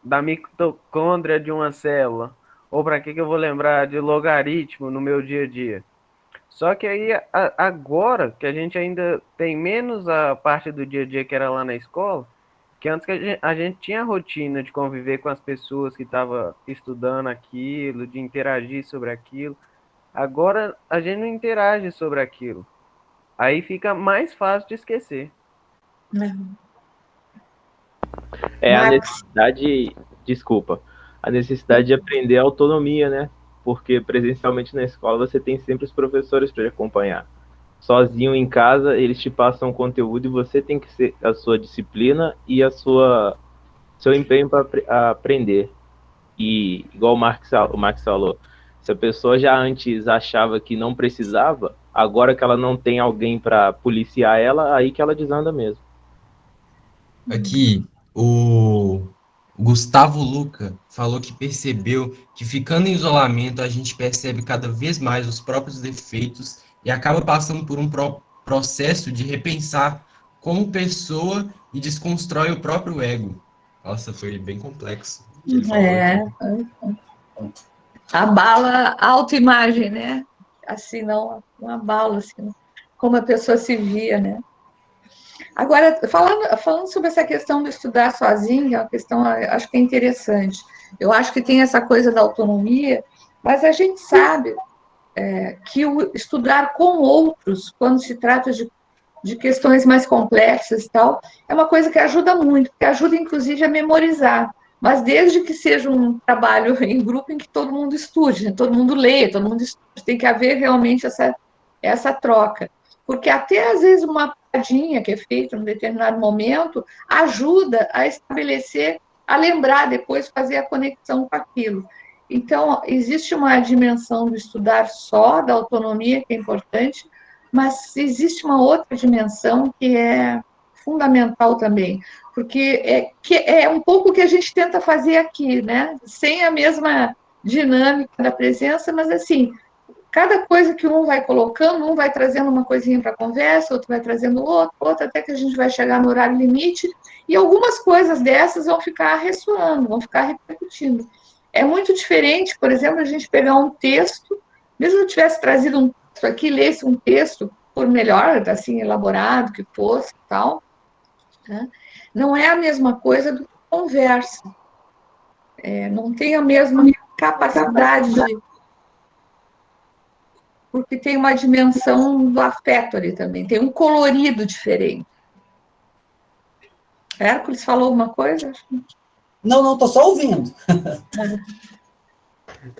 da mitocôndria de uma célula? Ou para que eu vou lembrar de logaritmo no meu dia a dia? Só que aí, agora, que a gente ainda tem menos a parte do dia a dia que era lá na escola, que antes que a gente tinha a rotina de conviver com as pessoas que estavam estudando aquilo, de interagir sobre aquilo. Agora a gente não interage sobre aquilo. Aí fica mais fácil de esquecer. A necessidade, desculpa, a necessidade de aprender a autonomia, né? Porque presencialmente na escola você tem sempre os professores para acompanhar. Sozinho em casa, eles te passam o conteúdo e você tem que ser a sua disciplina e seu empenho para aprender. E, igual o Max falou, se a pessoa já antes achava que não precisava, agora que ela não tem alguém para policiar ela, aí que ela desanda mesmo. Aqui, o Gustavo Luca falou que percebeu que ficando em isolamento a gente percebe cada vez mais os próprios defeitos e acaba passando por um processo de repensar como pessoa e desconstrói o próprio ego. Nossa, foi bem complexo. Abala a autoimagem, né? Assim, não abala, assim, como a pessoa se via, né? Agora, falando sobre essa questão de estudar sozinho, é uma questão, acho que é interessante. Eu acho que tem essa coisa da autonomia, mas a gente sabe que o estudar com outros, quando se trata de questões mais complexas e tal, é uma coisa que ajuda muito, que ajuda, inclusive, a memorizar. Mas desde que seja um trabalho em grupo em que todo mundo estude, né? Todo mundo leia, todo mundo estude, tem que haver realmente essa troca. Porque até, às vezes, uma piadinha que é feita em um determinado momento ajuda a estabelecer a lembrar depois, fazer a conexão com aquilo. Então, existe uma dimensão do estudar só, da autonomia, que é importante, mas existe uma outra dimensão que é fundamental também, porque é um pouco o que a gente tenta fazer aqui, né? Sem a mesma dinâmica da presença, mas assim, cada coisa que um vai colocando, um vai trazendo uma coisinha para a conversa, outro vai trazendo outro, até que a gente vai chegar no horário limite, e algumas coisas dessas vão ficar ressoando, vão ficar repercutindo. É muito diferente, por exemplo, a gente pegar um texto, mesmo que eu tivesse trazido um texto aqui, lesse um texto, por melhor, assim, elaborado que fosse e tal, né? Não é a mesma coisa do que conversa. Não tem a mesma capacidade de... Porque tem uma dimensão do afeto ali também, tem um colorido diferente. Hércules falou alguma coisa? Não, estou só ouvindo.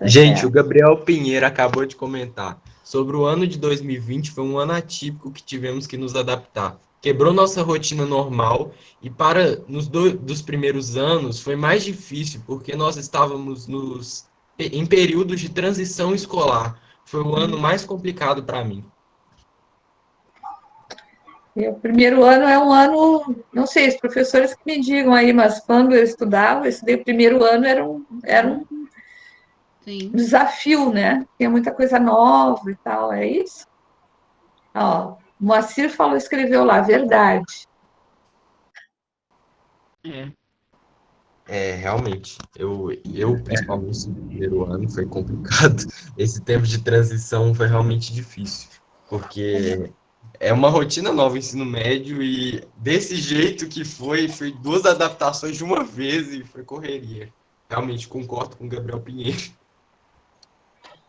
Gente, o Gabriel Pinheiro acabou de comentar. Sobre o ano de 2020, foi um ano atípico que tivemos que nos adaptar. Quebrou nossa rotina normal e nos dos primeiros anos foi mais difícil, porque nós estávamos em períodos de transição escolar. Foi o ano mais complicado para mim. O primeiro ano é um ano, não sei, os professores que me digam aí, mas quando eu estudava, eu estudei o primeiro ano, era um desafio, né? Tinha muita coisa nova e tal, é isso? Ó, o Moacir escreveu lá, verdade. Realmente, eu principalmente no primeiro ano, foi complicado. Esse tempo de transição foi realmente difícil, porque é uma rotina nova, o ensino médio, e desse jeito que foi 2 adaptações de uma vez e foi correria. Realmente, concordo com o Gabriel Pinheiro.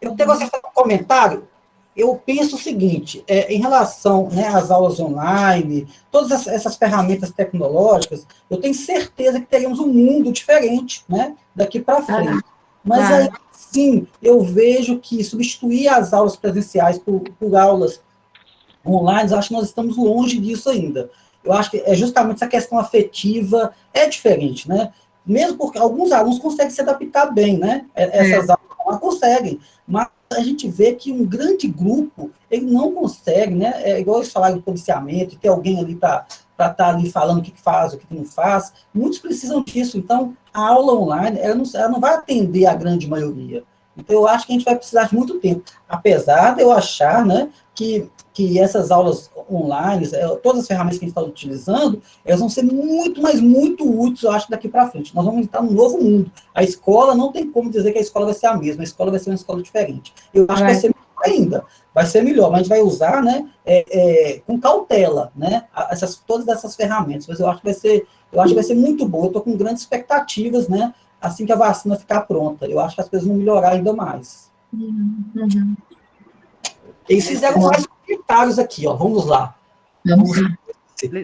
Eu tenho que fazer um comentário. Eu penso o seguinte, em relação, né, às aulas online, todas essas ferramentas tecnológicas, eu tenho certeza que teremos um mundo diferente, né, daqui para frente. Mas aí, sim, eu vejo que substituir as aulas presenciais por aulas online, eu acho que nós estamos longe disso ainda. Eu acho que é justamente essa questão afetiva é diferente, né? Mesmo porque alguns alunos conseguem se adaptar bem, né? Essas aulas não conseguem, mas a gente vê que um grande grupo, ele não consegue, né? É igual eles falaram de policiamento, ter alguém ali para estar ali falando o que faz, o que não faz. Muitos precisam disso. Então, a aula online, ela não vai atender a grande maioria. Então, eu acho que a gente vai precisar de muito tempo. Apesar de eu achar, né, que essas aulas online, todas as ferramentas que a gente está utilizando, elas vão ser muito, mas muito úteis, eu acho, daqui para frente. Nós vamos entrar num novo mundo. A escola, não tem como dizer que a escola vai ser a mesma, a escola vai ser uma escola diferente. Eu acho que vai ser melhor ainda, vai ser melhor, mas a gente vai usar, né, com cautela, né, todas essas ferramentas, mas eu acho que vai ser muito bom. Eu estou com grandes expectativas, né, assim que a vacina ficar pronta. Eu acho que as coisas vão melhorar ainda mais. Uhum. Eles fizeram mais comentários aqui, ó. Vamos lá.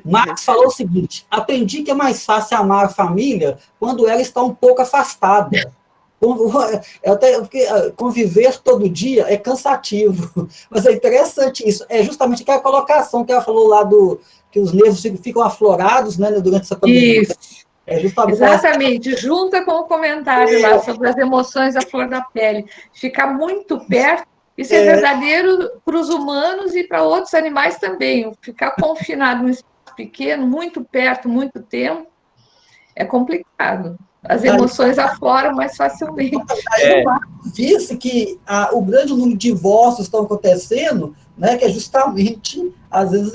Max falou o seguinte: aprendi que é mais fácil amar a família quando ela está um pouco afastada. Porque conviver todo dia é cansativo. Mas é interessante isso. É justamente aquela colocação que ela falou lá que os nervos ficam aflorados, né, durante essa pandemia. Isso. Exatamente, junta com o comentário lá sobre as emoções à flor da pele. Ficar muito perto, isso é verdadeiro para os humanos e para outros animais também. Ficar confinado num espaço pequeno, muito perto, muito tempo, é complicado. As emoções afloram mais facilmente. Disse que o grande número de divórcios estão acontecendo, né, que é justamente, às vezes,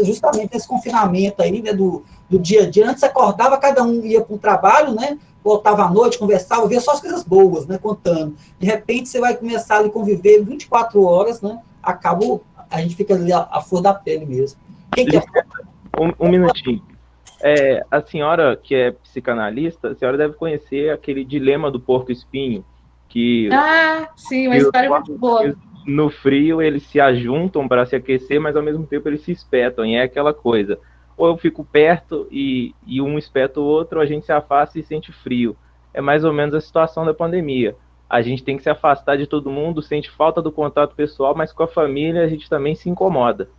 justamente esse confinamento aí, né, do dia a dia. Antes acordava, cada um ia para o trabalho, né, voltava à noite, conversava, via só as coisas boas, né, contando. De repente, você vai começar a conviver 24 horas, né, a gente fica ali a flor da pele mesmo. Quem quer? Um minutinho. A senhora, que é psicanalista, a senhora deve conhecer aquele dilema do porco-espinho. Sim, uma história muito boa. No frio, eles se ajuntam para se aquecer, mas ao mesmo tempo eles se espetam, e é aquela coisa. Ou eu fico perto e um espeta o outro, a gente se afasta e sente frio. É mais ou menos a situação da pandemia. A gente tem que se afastar de todo mundo, sente falta do contato pessoal, mas com a família a gente também se incomoda.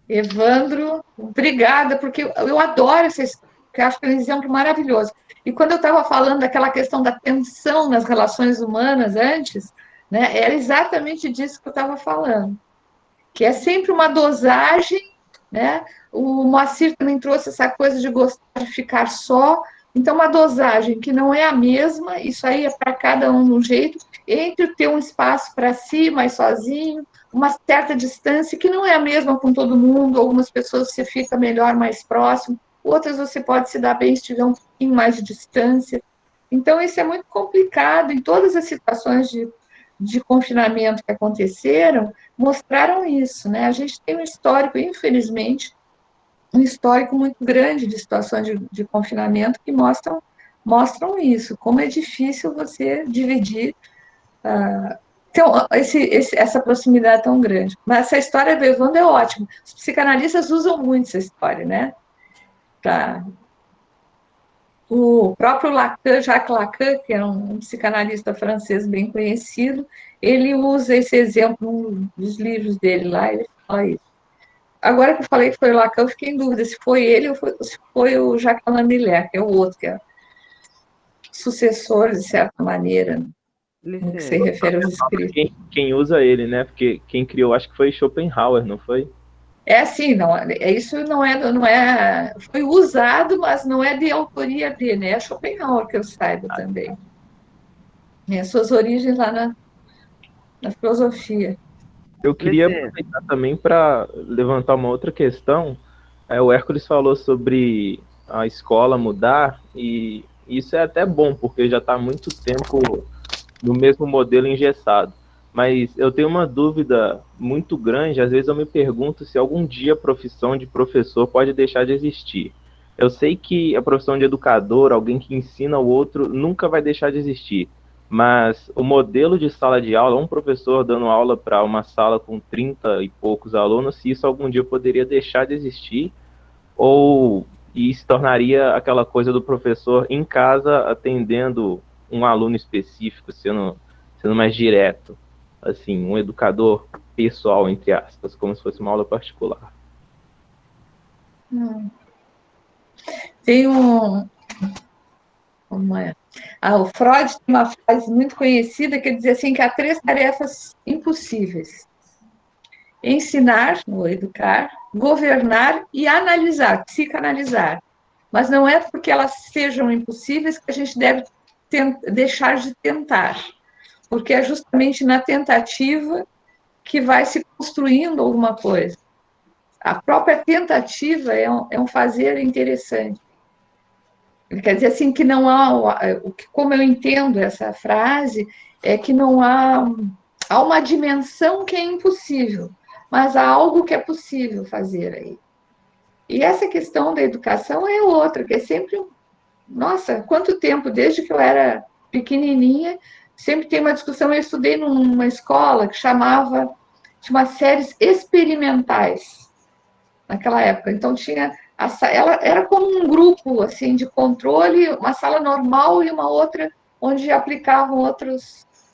Evandro, obrigada, porque eu adoro essa história. porque eu acho que é um exemplo maravilhoso. E quando eu estava falando daquela questão da tensão nas relações humanas antes, né, era exatamente disso que eu estava falando, que é sempre uma dosagem, né? O Moacir também trouxe essa coisa de gostar de ficar só, então uma dosagem que não é a mesma, isso aí é para cada um de um jeito, entre ter um espaço para si, mais sozinho, uma certa distância que não é a mesma com todo mundo, algumas pessoas você fica melhor mais próximo, outras você pode se dar bem se tiver um pouquinho mais de distância. Então, isso é muito complicado, em todas as situações de confinamento que aconteceram, mostraram isso, né? A gente tem um histórico, infelizmente, um histórico muito grande de situações de confinamento que mostram isso, como é difícil você dividir então, essa proximidade tão grande. Mas essa história do Evandro é ótima. Os psicanalistas usam muito essa história, né? O próprio Lacan, Jacques Lacan, que é um psicanalista francês bem conhecido, ele usa esse exemplo num dos livros dele lá, ele fala isso. Agora que eu falei que foi o Lacan, eu fiquei em dúvida se foi ele ou se foi o Jacques Alain Miller, que é o outro, que é sucessor, de certa maneira, no que se refere aos escritos. Quem usa ele, né? Porque quem criou, acho que foi Schopenhauer, não foi? É assim, não, isso não é, foi usado, mas não é de autoria dele, né? É Schopenhauer que eu saiba também. Suas origens lá na filosofia. Eu queria aproveitar também para levantar uma outra questão. O Hércules falou sobre a escola mudar, e isso é até bom, porque já está há muito tempo no mesmo modelo engessado. Mas eu tenho uma dúvida muito grande, às vezes eu me pergunto se algum dia a profissão de professor pode deixar de existir. Eu sei que a profissão de educador, alguém que ensina o outro, nunca vai deixar de existir. Mas o modelo de sala de aula, um professor dando aula para uma sala com 30 e poucos alunos, se isso algum dia poderia deixar de existir, ou e se tornaria aquela coisa do professor em casa atendendo um aluno específico, sendo mais direto, assim, um educador pessoal, entre aspas, como se fosse uma aula particular. Tem o Freud tem uma frase muito conhecida que diz assim que há 3 tarefas impossíveis: ensinar, ou educar, governar e analisar, psicanalizar. Mas não é porque elas sejam impossíveis que a gente deve deixar de tentar, porque é justamente na tentativa que vai se construindo alguma coisa. A própria tentativa é um fazer interessante. Quer dizer assim que não há, como eu entendo essa frase, é que não há uma dimensão que é impossível, mas há algo que é possível fazer aí. E essa questão da educação é outra, que é sempre, nossa, quanto tempo, desde que eu era pequenininha, sempre tem uma discussão. Eu estudei numa escola que chamava séries experimentais, naquela época. Então, ela era como um grupo assim, de controle, uma sala normal e uma outra onde aplicavam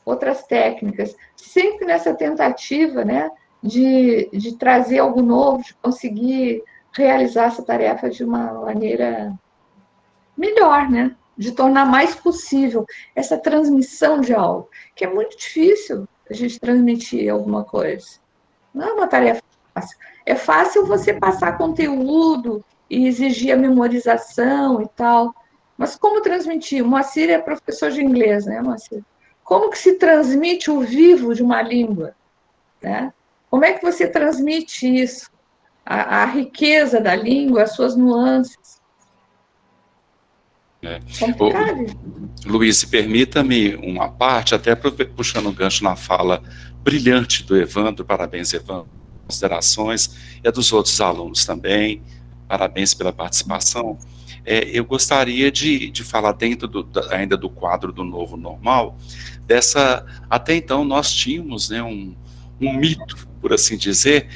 outras técnicas, sempre nessa tentativa, né, de trazer algo novo, de conseguir realizar essa tarefa de uma maneira melhor, né, de tornar mais possível essa transmissão de algo, que é muito difícil a gente transmitir alguma coisa. Não é uma tarefa fácil. É fácil você passar conteúdo e exigir a memorização e tal, mas como transmitir? O Moacir é professor de inglês, né, Moacir? Como que se transmite o vivo de uma língua? Né? Como é que você transmite isso? A riqueza da língua, as suas nuances. Luiz, permita-me uma parte, até puxando um gancho na fala brilhante do Evandro, parabéns, Evandro, considerações, e a dos outros alunos também, parabéns pela participação. Eu gostaria de falar dentro ainda do quadro do novo normal, até então nós tínhamos, né, um mito, por assim dizer,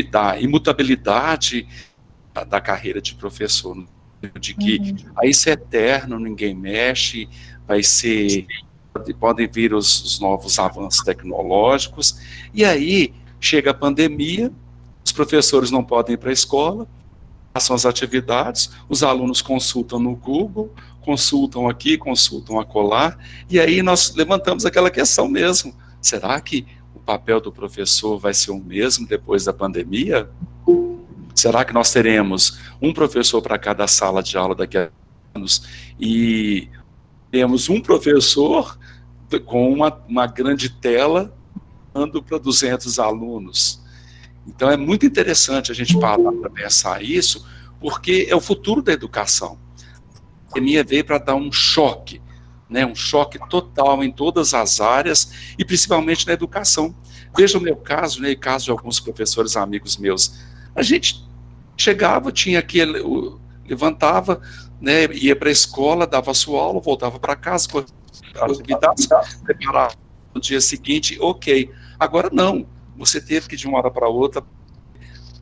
da imutabilidade da carreira de professor, de que isso é eterno, ninguém mexe, podem vir os novos avanços tecnológicos, e aí chega a pandemia, os professores não podem ir para a escola, são as atividades, os alunos consultam no Google, consultam aqui, consultam acolá, e aí nós levantamos aquela questão mesmo. Será que o papel do professor vai ser o mesmo depois da pandemia? Será que nós teremos um professor para cada sala de aula daqui a anos e temos um professor com uma grande tela dando para 200 alunos? Então é muito interessante a gente parar para pensar isso, porque é o futuro da educação. A pandemia veio para dar um choque, né, um choque total em todas as áreas e principalmente na educação. Veja o meu caso, né, e caso de alguns professores amigos meus. A gente chegava, tinha que levantava, né, ia para a escola, dava a sua aula, voltava para casa, as atividades, preparava no dia seguinte, ok. Agora não, você teve que de uma hora para outra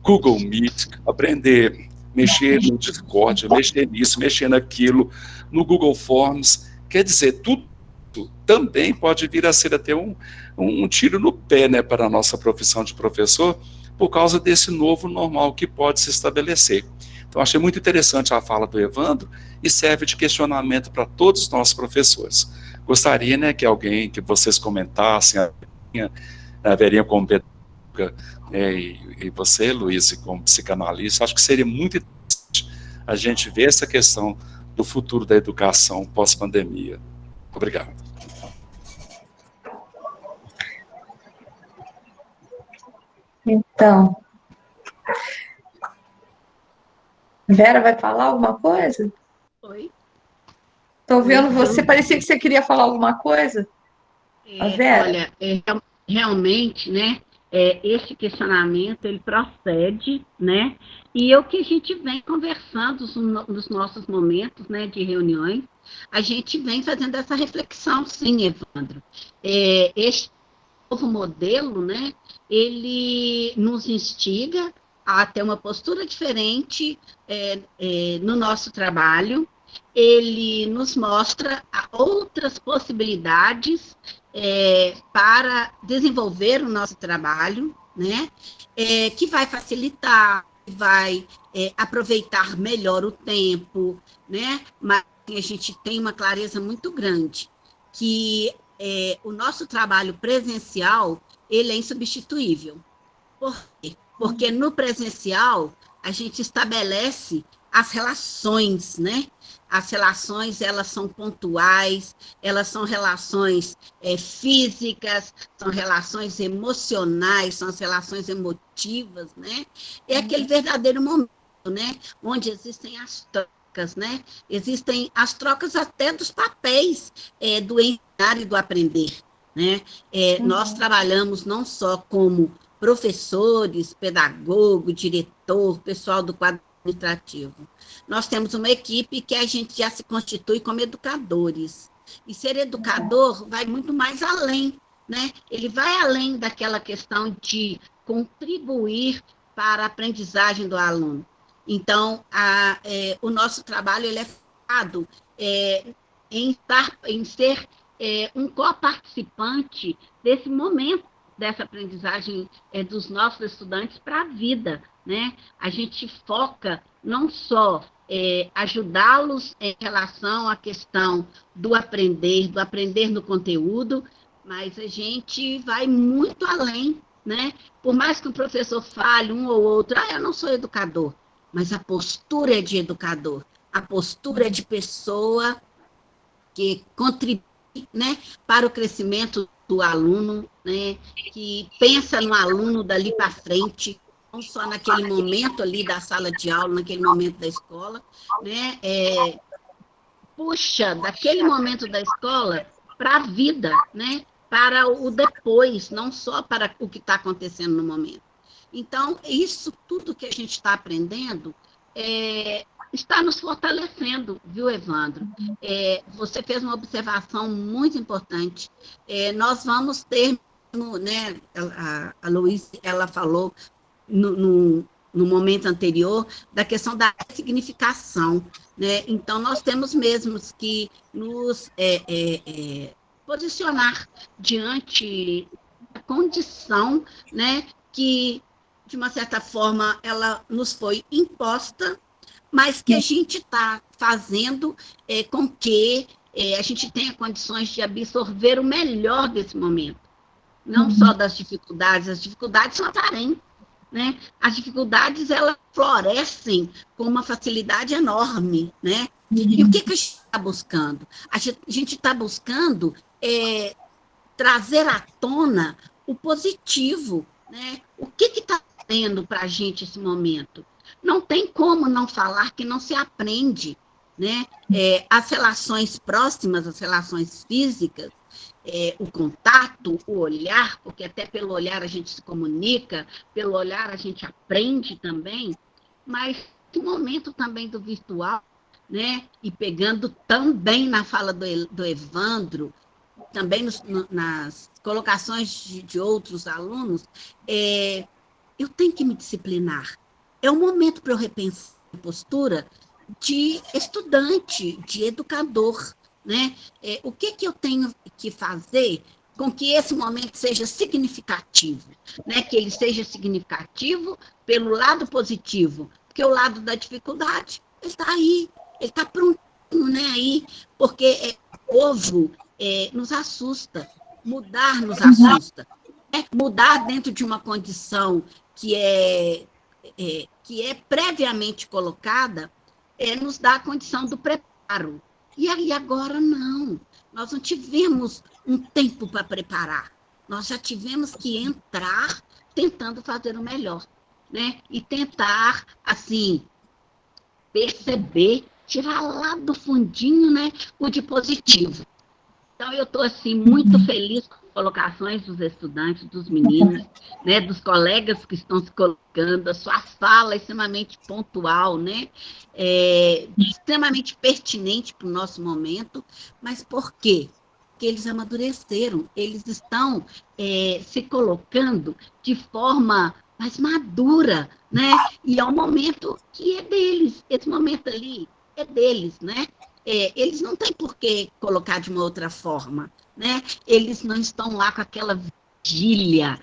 Google Meet, aprender, mexer no Discord, mexer nisso, mexer naquilo, no Google Forms. Quer dizer, tudo também pode vir a ser até um tiro no pé, né, para a nossa profissão de professor, por causa desse novo normal que pode se estabelecer. Então, achei muito interessante a fala do Evandro e serve de questionamento para todos os nossos professores. Gostaria, né, que vocês comentassem, a Verinha como pedagoga, e você, Luiz, como psicanalista. Acho que seria muito interessante a gente ver essa questão do futuro da educação pós-pandemia. Obrigado. Então, Vera vai falar alguma coisa? Oi? Estou vendo você, parecia que você queria falar alguma coisa. A Vera? Olha, realmente, né, esse questionamento, ele procede, né, e é o que a gente vem conversando nos nossos momentos, né, de reuniões, a gente vem fazendo essa reflexão, sim, Evandro. Este novo modelo, né, ele nos instiga a ter uma postura diferente no nosso trabalho, ele nos mostra outras possibilidades para desenvolver o nosso trabalho, né, que vai facilitar, vai aproveitar melhor o tempo, né, mas a gente tem uma clareza muito grande que o nosso trabalho presencial, ele é insubstituível. Por quê? Porque no presencial, a gente estabelece as relações, né? As relações, elas são pontuais, elas são relações físicas, são relações emocionais, são as relações emotivas, né? É aquele verdadeiro momento, né? Onde existem as trocas, né? Existem as trocas até dos papéis do ensinar e do aprender, né? Nós trabalhamos não só como professores, pedagogo, diretor, pessoal do quadro administrativo. Nós temos uma equipe que a gente já se constitui como educadores. E ser educador vai muito mais além, né? Ele vai além daquela questão de contribuir para a aprendizagem do aluno. Então, o nosso trabalho ele é focado em ser um coparticipante desse momento, dessa aprendizagem dos nossos estudantes para a vida, né? A gente foca não só ajudá-los em relação à questão do aprender no conteúdo, mas a gente vai muito além, né? Por mais que o professor fale um ou outro, eu não sou educador, mas a postura é de educador, a postura é de pessoa que contribui, né, para o crescimento do aluno, né, que pensa no aluno dali para frente, não só naquele momento ali da sala de aula, naquele momento da escola, né, puxa daquele momento da escola para a vida, né, para o depois, não só para o que está acontecendo no momento. Então, isso tudo que a gente está aprendendo está nos fortalecendo, viu, Evandro? Você fez uma observação muito importante. Nós vamos ter, né, a Luísa, ela falou no momento anterior da questão da significação, né? Então, nós temos mesmo que nos posicionar diante da condição, né, que de uma certa forma, ela nos foi imposta, mas que a gente está fazendo com que a gente tenha condições de absorver o melhor desse momento. Não só das dificuldades, as dificuldades são aparentes, né? As dificuldades, elas florescem com uma facilidade enorme, né? E o que a gente está buscando? A gente está buscando trazer à tona o positivo, né? O que está tendo para a gente esse momento? Não tem como não falar que não se aprende, né? As relações próximas, as relações físicas, o contato, o olhar, porque até pelo olhar a gente se comunica, pelo olhar a gente aprende também, mas o momento também do virtual, né? E pegando também na fala do Evandro, também nas colocações de outros alunos, eu tenho que me disciplinar. É um momento para eu repensar a postura de estudante, de educador, né? O que eu tenho que fazer com que esse momento seja significativo, né? Que ele seja significativo pelo lado positivo, porque o lado da dificuldade, ele está aí, ele está prontinho, né? Aí, porque o povo nos assusta, mudar nos assusta, né? Mudar dentro de uma condição que é previamente colocada, nos dá a condição do preparo. E aí agora não. Nós não tivemos um tempo para preparar. Nós já tivemos que entrar tentando fazer o melhor, né? E tentar, assim, perceber, tirar lá do fundinho, né, o de positivo. Então, eu estou, assim, muito feliz com as colocações dos estudantes, dos meninos, né, dos colegas que estão se colocando, a sua fala é extremamente pontual, né, extremamente pertinente para o nosso momento, mas por quê? Porque eles amadureceram, eles estão se colocando de forma mais madura, né, e é um momento que é deles, esse momento ali é deles, né, eles não têm por que colocar de uma outra forma, né? Eles não estão lá com aquela vigília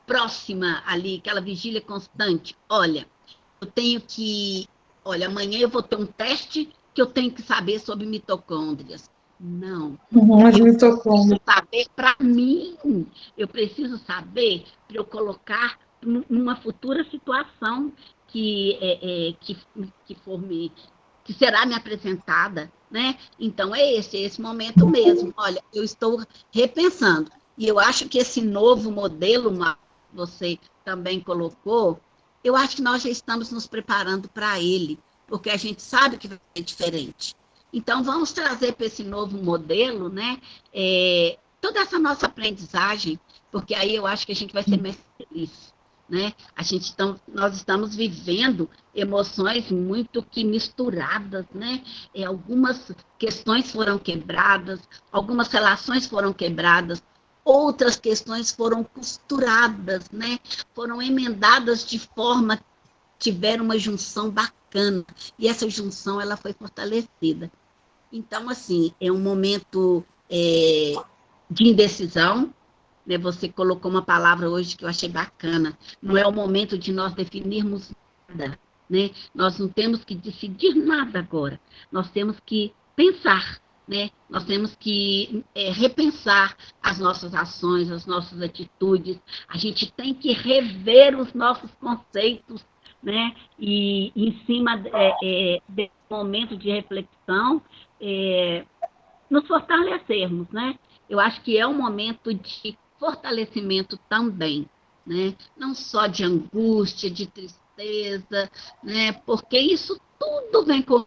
próxima ali, aquela vigília constante. Olha, amanhã eu vou ter um teste que eu tenho que saber sobre mitocôndrias. Não. Para mim, eu preciso saber para eu colocar numa futura situação que será me apresentada, né? Então, esse momento mesmo. Olha, eu estou repensando. E eu acho que esse novo modelo, você também colocou, eu acho que nós já estamos nos preparando para ele, porque a gente sabe que vai ser diferente. Então, vamos trazer para esse novo modelo, né? Toda essa nossa aprendizagem, porque aí eu acho que a gente vai ser mais feliz. Né? Nós estamos vivendo emoções muito que misturadas, né? Algumas questões foram quebradas, algumas relações foram quebradas, outras questões foram costuradas, né? Foram emendadas de forma que tiveram uma junção bacana, e essa junção ela foi fortalecida. Então, assim, é um momento de indecisão. Você colocou uma palavra hoje que eu achei bacana. Não é o momento de nós definirmos nada, né? Nós não temos que decidir nada agora. Nós temos que pensar, né? Nós temos que repensar as nossas ações, as nossas atitudes. A gente tem que rever os nossos conceitos, né? E em cima desse momento de reflexão, nos fortalecermos, né? Eu acho que é um momento de fortalecimento também, né? Não só de angústia, de tristeza, né? Porque isso tudo vem com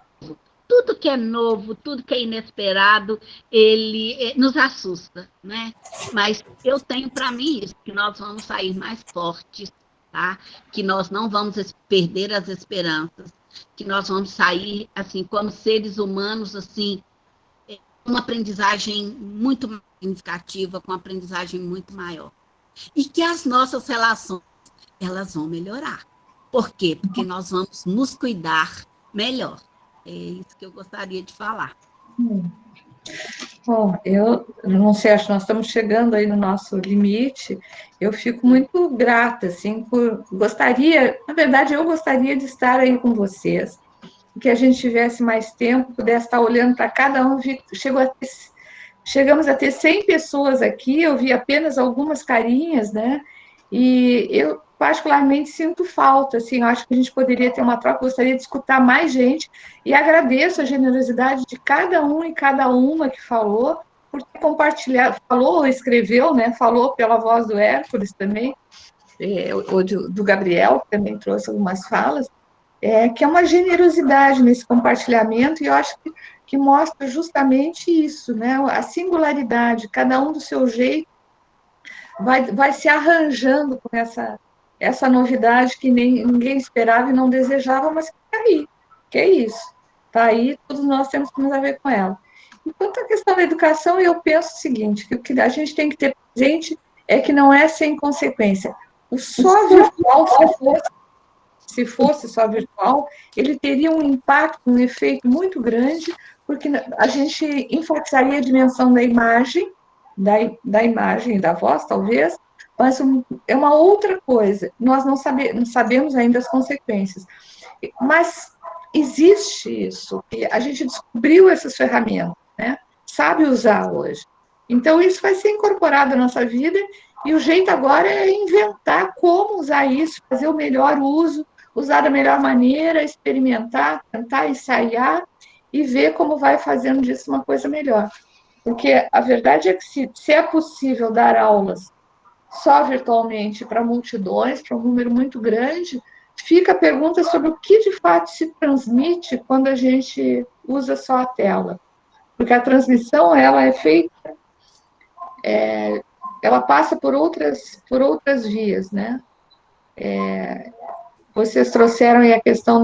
tudo que é novo, tudo que é inesperado, ele nos assusta, né? Mas eu tenho para mim isso, que nós vamos sair mais fortes, tá? Que nós não vamos perder as esperanças, que nós vamos sair assim como seres humanos, assim, uma aprendizagem muito mais significativa, com uma aprendizagem muito maior. E que as nossas relações, elas vão melhorar. Por quê? Porque nós vamos nos cuidar melhor. É isso que eu gostaria de falar. Bom, eu não sei, acho que nós estamos chegando aí no nosso limite. Eu fico muito grata, assim, na verdade, eu gostaria de estar aí com vocês, que a gente tivesse mais tempo, pudesse estar olhando para cada um. Chegamos a ter 100 pessoas aqui, eu vi apenas algumas carinhas, né? E eu particularmente sinto falta, assim, eu acho que a gente poderia ter uma troca, gostaria de escutar mais gente, e agradeço a generosidade de cada um e cada uma que falou, por ter compartilhado, falou, escreveu, né? Falou pela voz do Hércules também, ou do Gabriel, que também trouxe algumas falas, que é uma generosidade nesse compartilhamento, e eu acho que mostra justamente isso, né? A singularidade, cada um do seu jeito vai se arranjando com essa novidade que ninguém esperava e não desejava, mas que está aí, que é isso. Está aí, todos nós temos que nos ver com ela. Enquanto a questão da educação, eu penso o seguinte, que o que a gente tem que ter presente é que não é sem consequência. O só virtual, se fosse só virtual, ele teria um impacto, um efeito muito grande, porque a gente enfatizaria a dimensão da imagem e da voz, talvez, mas é uma outra coisa. Nós não sabemos ainda as consequências. Mas existe isso, e a gente descobriu essas ferramentas, né? Sabe usar hoje. Então, isso vai ser incorporado à nossa vida, e o jeito agora é inventar como usar isso, fazer o melhor uso, usar da melhor maneira, experimentar, tentar ensaiar e ver como vai fazendo disso uma coisa melhor. Porque a verdade é que se é possível dar aulas só virtualmente para multidões, para um número muito grande, fica a pergunta sobre o que de fato se transmite quando a gente usa só a tela. Porque a transmissão, ela é feita, ela passa por outras vias, né? Vocês trouxeram aí a questão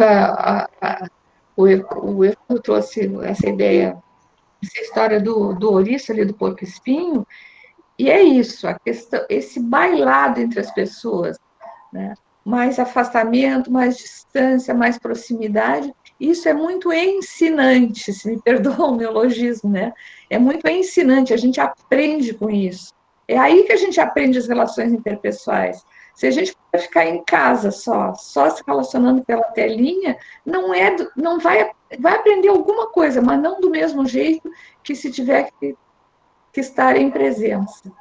o Evandro trouxe essa ideia, essa história do ouriço ali, do porco-espinho, e é isso, a questão, esse bailado entre as pessoas, né? Mais afastamento, mais distância, mais proximidade, isso é muito ensinante, se me perdoa o neologismo, né? É muito ensinante, a gente aprende com isso. É aí que a gente aprende as relações interpessoais. Se a gente ficar em casa só se relacionando pela telinha, não vai aprender alguma coisa, mas não do mesmo jeito que se tiver que estar em presença.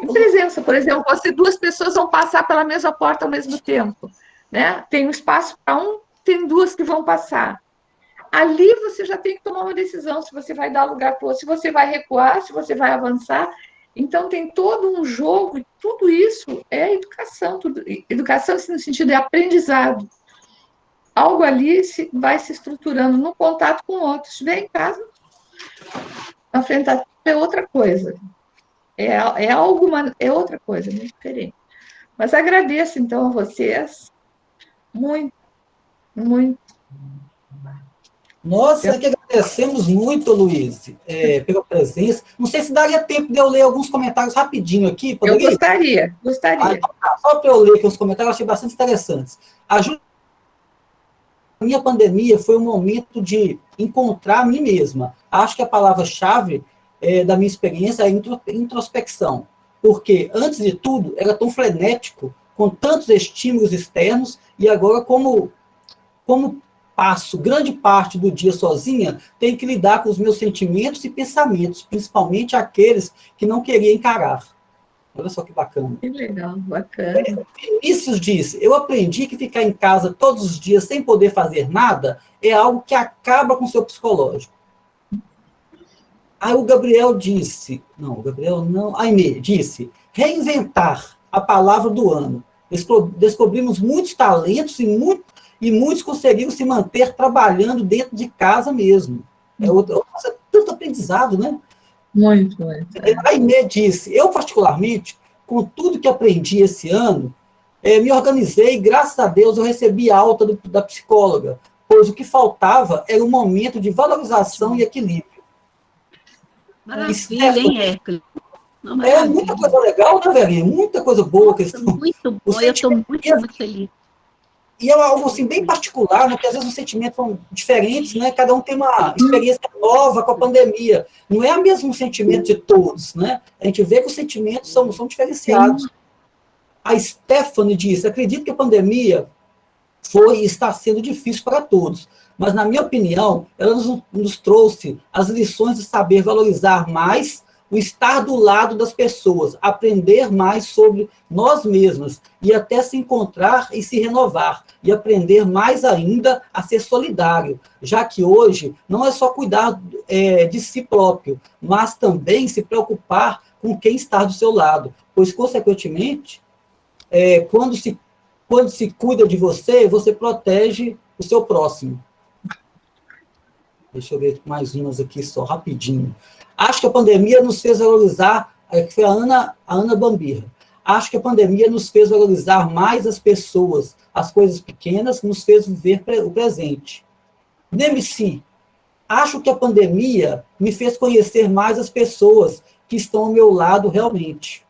Em presença, por exemplo, se duas pessoas vão passar pela mesma porta ao mesmo tempo, né? Tem um espaço para um, tem duas que vão passar. Ali você já tem que tomar uma decisão se você vai dar lugar para o outro, se você vai recuar, se você vai avançar. Então, tem todo um jogo, e tudo isso é educação. Educação, no sentido de aprendizado. Algo ali vai se estruturando no contato com o outro. Se estiver em casa, na frente é outra coisa. É outra coisa, muito diferente. Mas agradeço, então, a vocês. Muito, muito. Nós é que agradecemos muito, Luiz, pela presença. Não sei se daria tempo de eu ler alguns comentários rapidinho aqui. Poderia? Eu gostaria. Então, só para eu ler aqui os comentários, eu achei bastante interessantes. A minha pandemia foi um momento de encontrar a mim mesma. Acho que a palavra-chave da minha experiência é introspecção. Porque, antes de tudo, era tão frenético, com tantos estímulos externos, e agora, como passo grande parte do dia sozinha, tenho que lidar com os meus sentimentos e pensamentos, principalmente aqueles que não queria encarar. Olha só que bacana. Que legal, bacana. Vinícius disse, eu aprendi que ficar em casa todos os dias sem poder fazer nada é algo que acaba com o seu psicológico. Aí o Gabriel disse, Aimee disse, reinventar a palavra do ano. Descobrimos muitos talentos e muitos conseguiram se manter trabalhando dentro de casa mesmo. Tanto aprendizado, né? Muito. A Aimee disse, eu particularmente, com tudo que aprendi esse ano, me organizei e, graças a Deus, eu recebi alta da psicóloga, pois o que faltava era um momento de valorização e equilíbrio. Maravilha, hein, Hércules? Muita coisa legal, né, Verinha? Muita coisa boa. Muito bom, eu estou muito feliz. E é algo assim, bem particular, né, que às vezes os sentimentos são diferentes, né, cada um tem uma experiência nova com a pandemia. Não é o mesmo sentimento de todos, né? A gente vê que os sentimentos são diferenciados. A Stephanie disse, acredito que a pandemia foi e está sendo difícil para todos, mas, na minha opinião, ela nos trouxe as lições de saber valorizar mais o estar do lado das pessoas, aprender mais sobre nós mesmos e até se encontrar e se renovar, e aprender mais ainda a ser solidário, já que hoje não é só cuidar de si próprio, mas também se preocupar com quem está do seu lado, pois, consequentemente, quando se cuida de você, você protege o seu próximo. Deixa eu ver mais umas aqui só, rapidinho. Acho que a pandemia nos fez valorizar, foi a Ana Bambirra, acho que a pandemia nos fez valorizar mais as pessoas, as coisas pequenas, nos fez viver o presente. Nemeci, acho que a pandemia me fez conhecer mais as pessoas que estão ao meu lado realmente.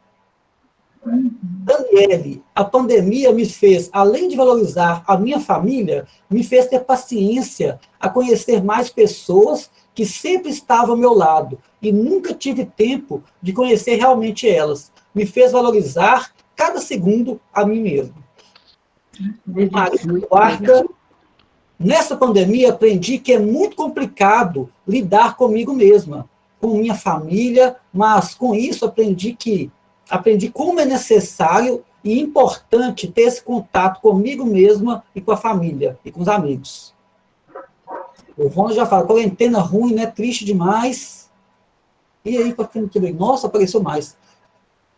Daniele, a pandemia me fez, além de valorizar a minha família, me fez ter paciência a conhecer mais pessoas que sempre estavam ao meu lado e nunca tive tempo de conhecer realmente elas. Me fez valorizar cada segundo a mim mesmo. Maria Eduarda, nessa pandemia aprendi que é muito complicado lidar comigo mesma, com minha família, mas com isso aprendi como é necessário e importante ter esse contato comigo mesma e com a família e com os amigos. O Ronald já fala, quarentena ruim, né? Triste demais. E aí, nossa, apareceu mais.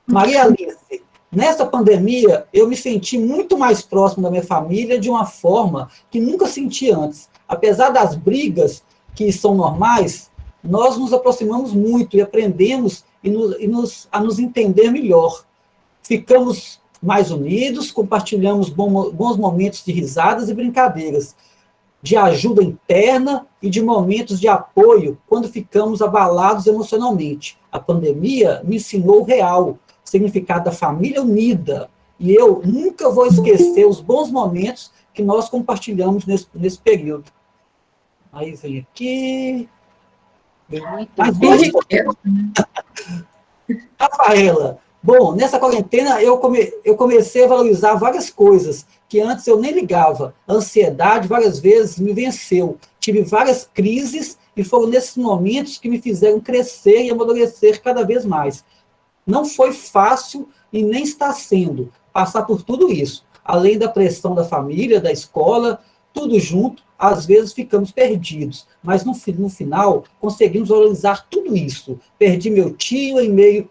Maria Alice, nessa pandemia, eu me senti muito mais próximo da minha família de uma forma que nunca senti antes. Apesar das brigas que são normais, nós nos aproximamos muito e aprendemos a nos entender melhor. Ficamos mais unidos, compartilhamos bons momentos de risadas e brincadeiras, de ajuda interna e de momentos de apoio quando ficamos abalados emocionalmente. A pandemia me ensinou o real, o significado da família unida, e eu nunca vou esquecer os bons momentos que nós compartilhamos nesse período. Aí vem aqui... Rafaela, bom, nessa quarentena eu comecei a valorizar várias coisas que antes eu nem ligava. A ansiedade várias vezes me venceu. Tive várias crises e foram nesses momentos que me fizeram crescer e amadurecer cada vez mais. Não foi fácil e nem está sendo passar por tudo isso. Além da pressão da família, da escola, tudo junto, às vezes ficamos perdidos, mas no final conseguimos valorizar tudo isso. Perdi meu tio em meio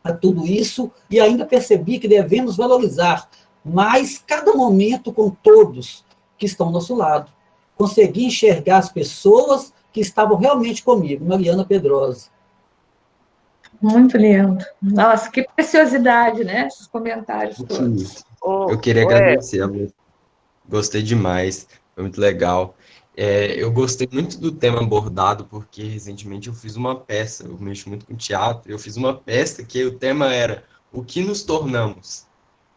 a tudo isso e ainda percebi que devemos valorizar mais cada momento com todos que estão ao nosso lado. Consegui enxergar as pessoas que estavam realmente comigo. Mariana Pedrosa. Muito lindo. Nossa, que preciosidade, né? Esses comentários todos. Eu queria agradecer, amor. Gostei demais, foi muito legal. Eu gostei muito do tema abordado, porque recentemente eu fiz uma peça, eu mexo muito com teatro, eu fiz uma peça que o tema era o que nos tornamos.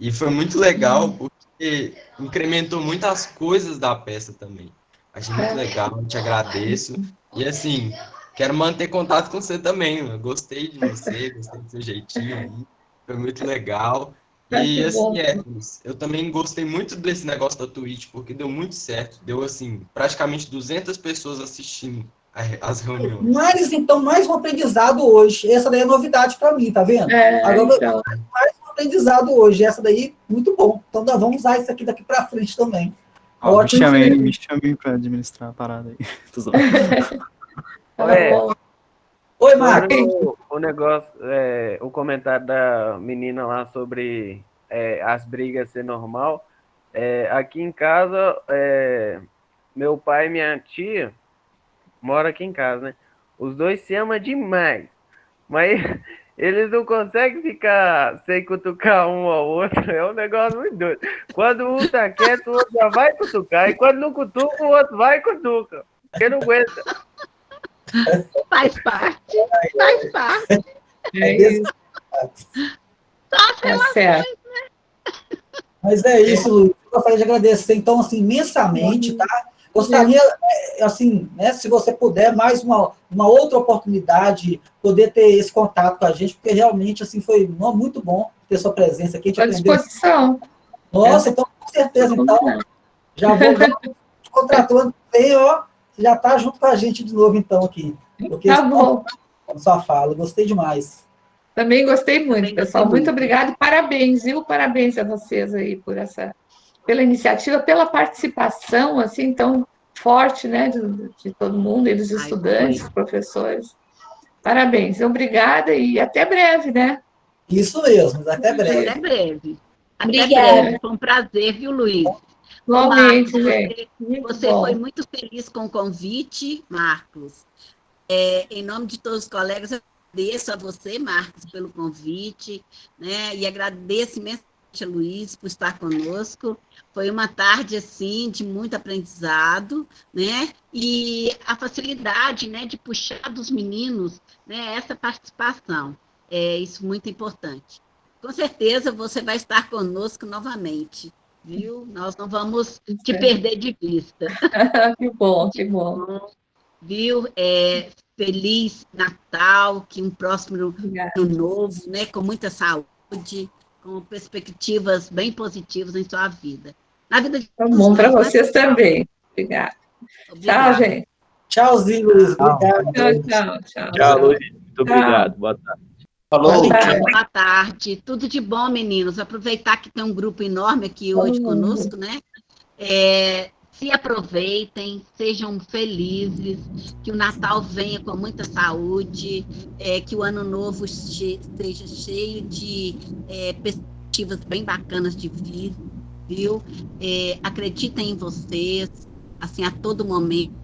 E foi muito legal, porque incrementou muitas coisas da peça também. Achei muito legal, te agradeço. E assim, quero manter contato com você também, eu gostei de você, gostei do seu jeitinho aí, foi muito legal. E assim, eu também gostei muito desse negócio da Twitch, porque deu muito certo. Deu, assim, praticamente 200 pessoas assistindo as reuniões. Mas, então, mais um aprendizado hoje. Essa daí é novidade para mim, tá vendo? Agora, então... mais um aprendizado hoje. Essa daí, muito bom. Então, nós vamos usar isso aqui daqui para frente também. Ótimo. Me chamem para administrar a parada aí. Oi, Marcos. O negócio, o comentário da menina lá sobre as brigas ser normal. Aqui em casa, meu pai e minha tia moram aqui em casa, né? Os dois se amam demais, mas eles não conseguem ficar sem cutucar um ao outro. É um negócio muito doido. Quando um tá quieto, o outro já vai cutucar, e quando não cutuca, o outro vai e cutuca. Porque não aguenta. Faz parte. Faz parte. Tá certo. Mas é isso, Luiz. Eu gostaria de agradecer, então, assim, imensamente, tá? Gostaria, assim, né, se você puder, mais uma outra oportunidade, poder ter esse contato com a gente, porque realmente, assim, foi muito bom ter sua presença aqui. À disposição. Nossa, então, com certeza, então, já vou contratou ano que vem, ó, já está junto com a gente de novo, então, aqui. Porque tá bom. Só falo, gostei demais. Também gostei muito, pessoal. Muito obrigada e parabéns, viu? Parabéns a vocês aí pela iniciativa, pela participação, assim, tão forte, né, de todo mundo, e dos estudantes, professores. Parabéns. Obrigada e até breve, né? Isso mesmo, até breve. Até breve. Obrigada. Foi um prazer, viu, Luiz? Igualmente, Marcos, gente. Você foi muito feliz com o convite, Marcos. Em nome de todos os colegas, eu agradeço a você, Marcos, pelo convite, né? E agradeço imensamente a Luiz por estar conosco. Foi uma tarde, assim, de muito aprendizado, né? E a facilidade, né, de puxar dos meninos, né, essa participação. Isso muito importante. Com certeza você vai estar conosco novamente, viu? Nós não vamos te perder de vista. Que bom, que bom. Viu? Feliz Natal, que um próximo ano novo, né? Com muita saúde, com perspectivas bem positivas em sua vida. Na vida de tá bom para vocês também. Obrigada. Tchau, gente. Tchauzinho, Luiz. Obrigado. Tchau, Luiz. Muito obrigado. Boa tarde. Falou. Boa tarde. Tudo de bom, meninos. Aproveitar que tem um grupo enorme aqui hoje conosco, né? Se aproveitem, sejam felizes, que o Natal venha com muita saúde, que o Ano Novo esteja cheio de perspectivas bem bacanas de vida, viu? Acreditem em vocês, assim, a todo momento.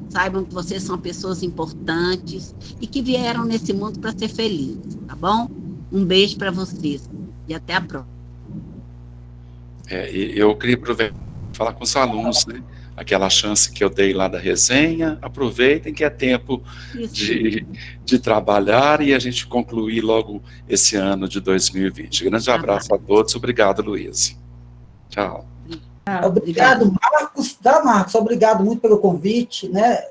Saibam que vocês são pessoas importantes e que vieram nesse mundo para ser felizes, tá bom? Um beijo para vocês e até a próxima. Eu queria falar com os alunos, né? Aquela chance que eu dei lá da resenha, aproveitem que é tempo de trabalhar e a gente concluir logo esse ano de 2020. Grande abraço a todos, obrigado, Luiz. Tchau. Obrigado, Marcos. Tá, Marcos? Obrigado muito pelo convite, né,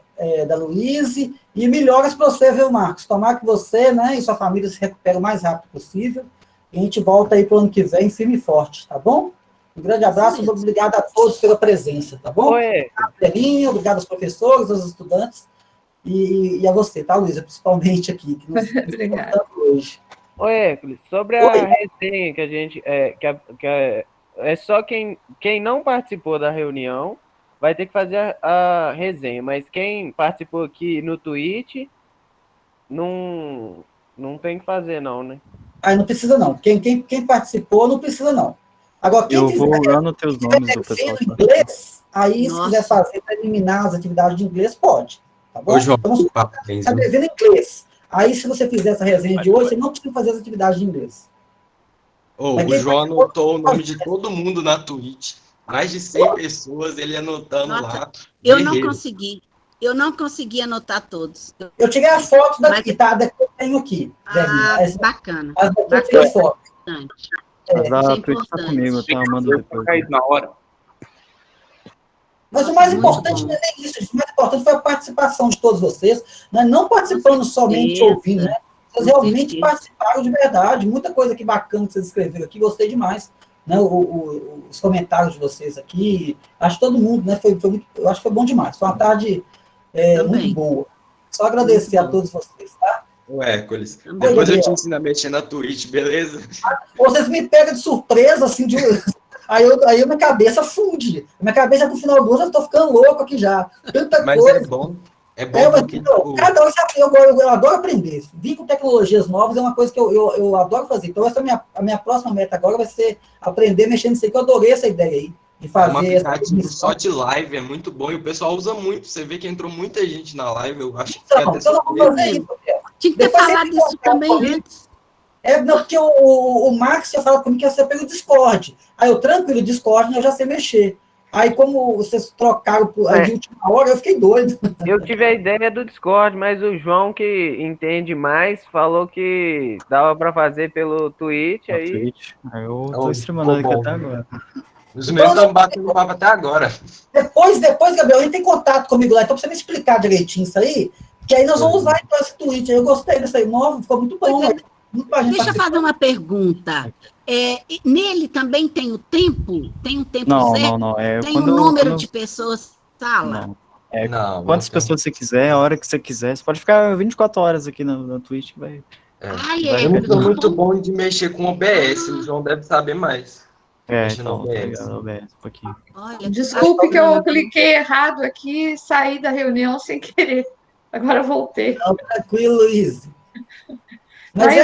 da Luíse. E melhoras para você, viu, Marcos? Tomara que você, né, e sua família se recuperem o mais rápido possível. E a gente volta aí para o ano que vem, firme e forte, tá bom? Um grande abraço, obrigado a todos pela presença, tá bom? Obrigado aos professores, aos estudantes e a você, tá, Luísa? Principalmente aqui, que nos hoje. Ô, Hércules, sobre a resenha que a gente... É só quem não participou da reunião vai ter que fazer a resenha, mas quem participou aqui no Twitch não tem que fazer, não, né? Não precisa, não. Quem participou, não precisa, não. Agora, quem vou olhando teus nomes do pessoal. Inglês, aí, se quiser fazer para eliminar as atividades de inglês, pode. Tá bom? Está devendo inglês. Aí, se você fizer essa resenha de hoje, você não precisa fazer as atividades de inglês. O João anotou o nome de todo mundo na Twitch. Mais de 100 pessoas, ele anotando lá. Eu não consegui anotar todos. Eu tirei a foto daqui, tá? Que eu tenho aqui. Bacana. Eu tirei foto. Mas a Twitch está comigo, tá? Manda depois. Na hora. Mas o mais importante não é nem isso. O mais importante foi a participação de todos vocês. Não participando somente ouvindo, né? Vocês realmente participaram de verdade. Muita coisa aqui bacana que vocês escreveram aqui. Gostei demais. Né? Os comentários de vocês aqui. Acho que todo mundo, né? Eu acho que foi bom demais. Foi uma tarde muito boa. Só agradecer a todos vocês, tá? O Hércules. Depois eu te ensino a mexer na Twitch, beleza? Vocês me pegam de surpresa, assim, aí minha cabeça funde. Minha cabeça, no final do ano, eu tô ficando louco aqui já. Tanta mas coisa. É bom porque... Cada um eu adoro aprender. Vir com tecnologias novas é uma coisa que eu adoro fazer. Então, a minha próxima meta agora vai ser aprender mexendo nisso aí, que eu adorei essa ideia aí. De fazer um aplicativo só de live é muito bom e o pessoal usa muito. Você vê que entrou muita gente na live. Eu acho que então eu vou fazer isso. Tinha que ter falado isso também antes. Não, porque o Max tinha falado comigo que ia ser pelo Discord. Aí eu, tranquilo, Discord, eu já sei mexer. Aí, como vocês trocaram de última hora, eu fiquei doido. Eu tive a ideia do Discord, mas o João, que entende mais, falou que dava para fazer pelo Twitch. Aí eu tô streamando aqui até agora. Os meus estão batendo papo até agora. Depois, Gabriel, ele tem contato comigo lá, então pra você me explicar direitinho isso aí, que aí nós vamos usar então esse Twitch. Eu gostei disso aí, novo, ficou muito bom. Deixa eu fazer uma pergunta. Nele também tem o tempo? Tem um tempo certo? Não. Tem um número de pessoas sala? Não. Quantas pessoas você quiser, a hora que você quiser. Você pode ficar 24 horas aqui no Twitch que vai... Eu não sou muito bom de mexer com OBS, o João deve saber mais. Então, OBS um pouquinho. Olha, desculpe que eu cliquei errado aqui e saí da reunião sem querer. Agora voltei. Não, tranquilo, Luiz. Mas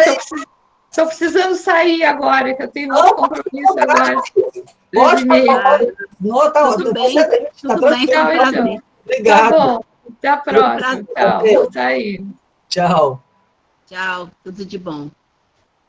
estou precisando sair agora, que eu tenho outro compromisso agora. Pode falar. Tudo bem, então. Obrigado. Tá bom, até a próxima. Tchau, vou sair. Tchau. Tchau, tudo de bom.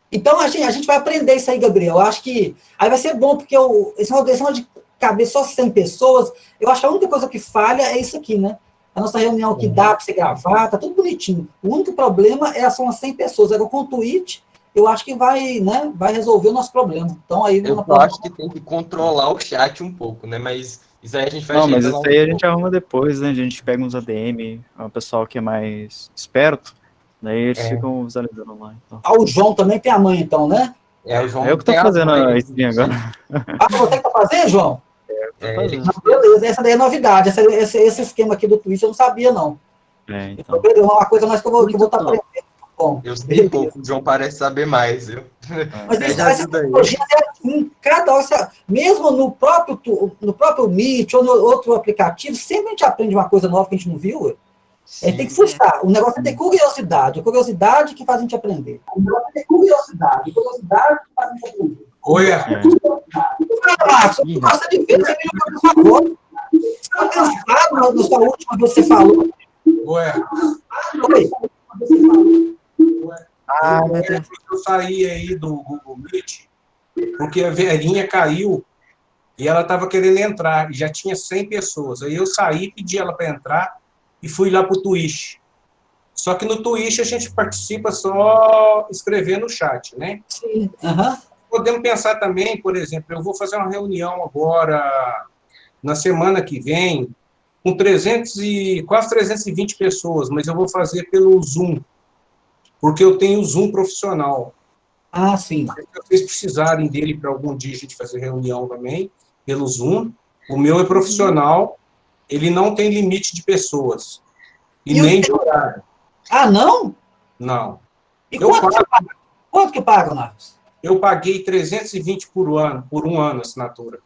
Então, a gente vai aprender isso aí, Gabriel. Eu acho que aí vai ser bom, porque esse negócio de caber só 100 pessoas, eu acho que a única coisa que falha é isso aqui, né? A nossa reunião que dá para você gravar, tá tudo bonitinho. O único problema são as 100 pessoas. Agora, com o Twitch, eu acho que vai resolver o nosso problema. Então, aí... Eu acho que tem que controlar o chat um pouco, né? Mas isso aí a gente vai... Não, mas isso aí a gente arruma depois, né? A gente pega uns ADM, um pessoal que é mais esperto, daí eles ficam visualizando lá. Então. O João também tem a mãe, então, né? O João eu que tô fazendo a stream agora. Você que tá fazendo, João? Beleza, essa daí é novidade. Esse esquema aqui do Twitch eu não sabia, não. Então. É uma coisa mais que eu vou estar aprendendo. Bom, eu sei pouco, o João parece saber mais, viu? Mas essa tecnologia é assim, cada hora, mesmo no próprio Meet ou no outro aplicativo, sempre a gente aprende uma coisa nova que a gente não viu. Tem que fuçar. O negócio é ter curiosidade. A curiosidade que faz a gente aprender. O negócio é ter curiosidade. A curiosidade que faz a gente aprender. Oi, Marcos, eu gosto de ver você me por favor. Você está cansado na sua última vez que você falou? Oi. Eu saí aí do Google Meet porque a Verinha caiu e ela estava querendo entrar e já tinha 100 pessoas. Aí eu saí, pedi ela para entrar e fui lá para o Twitch. Só que no Twitch a gente participa só escrevendo no chat, né? Sim. Podemos pensar também, por exemplo, eu vou fazer uma reunião agora, na semana que vem, com quase 320 pessoas, mas eu vou fazer pelo Zoom, porque eu tenho o Zoom profissional. Ah, sim. Se vocês precisarem dele para algum dia a gente fazer reunião também, pelo Zoom, o meu é profissional, ele não tem limite de pessoas, e nem de horário. Ah, não? Não. E quanto que paga, Marcos? Eu paguei 320 por um ano a assinatura.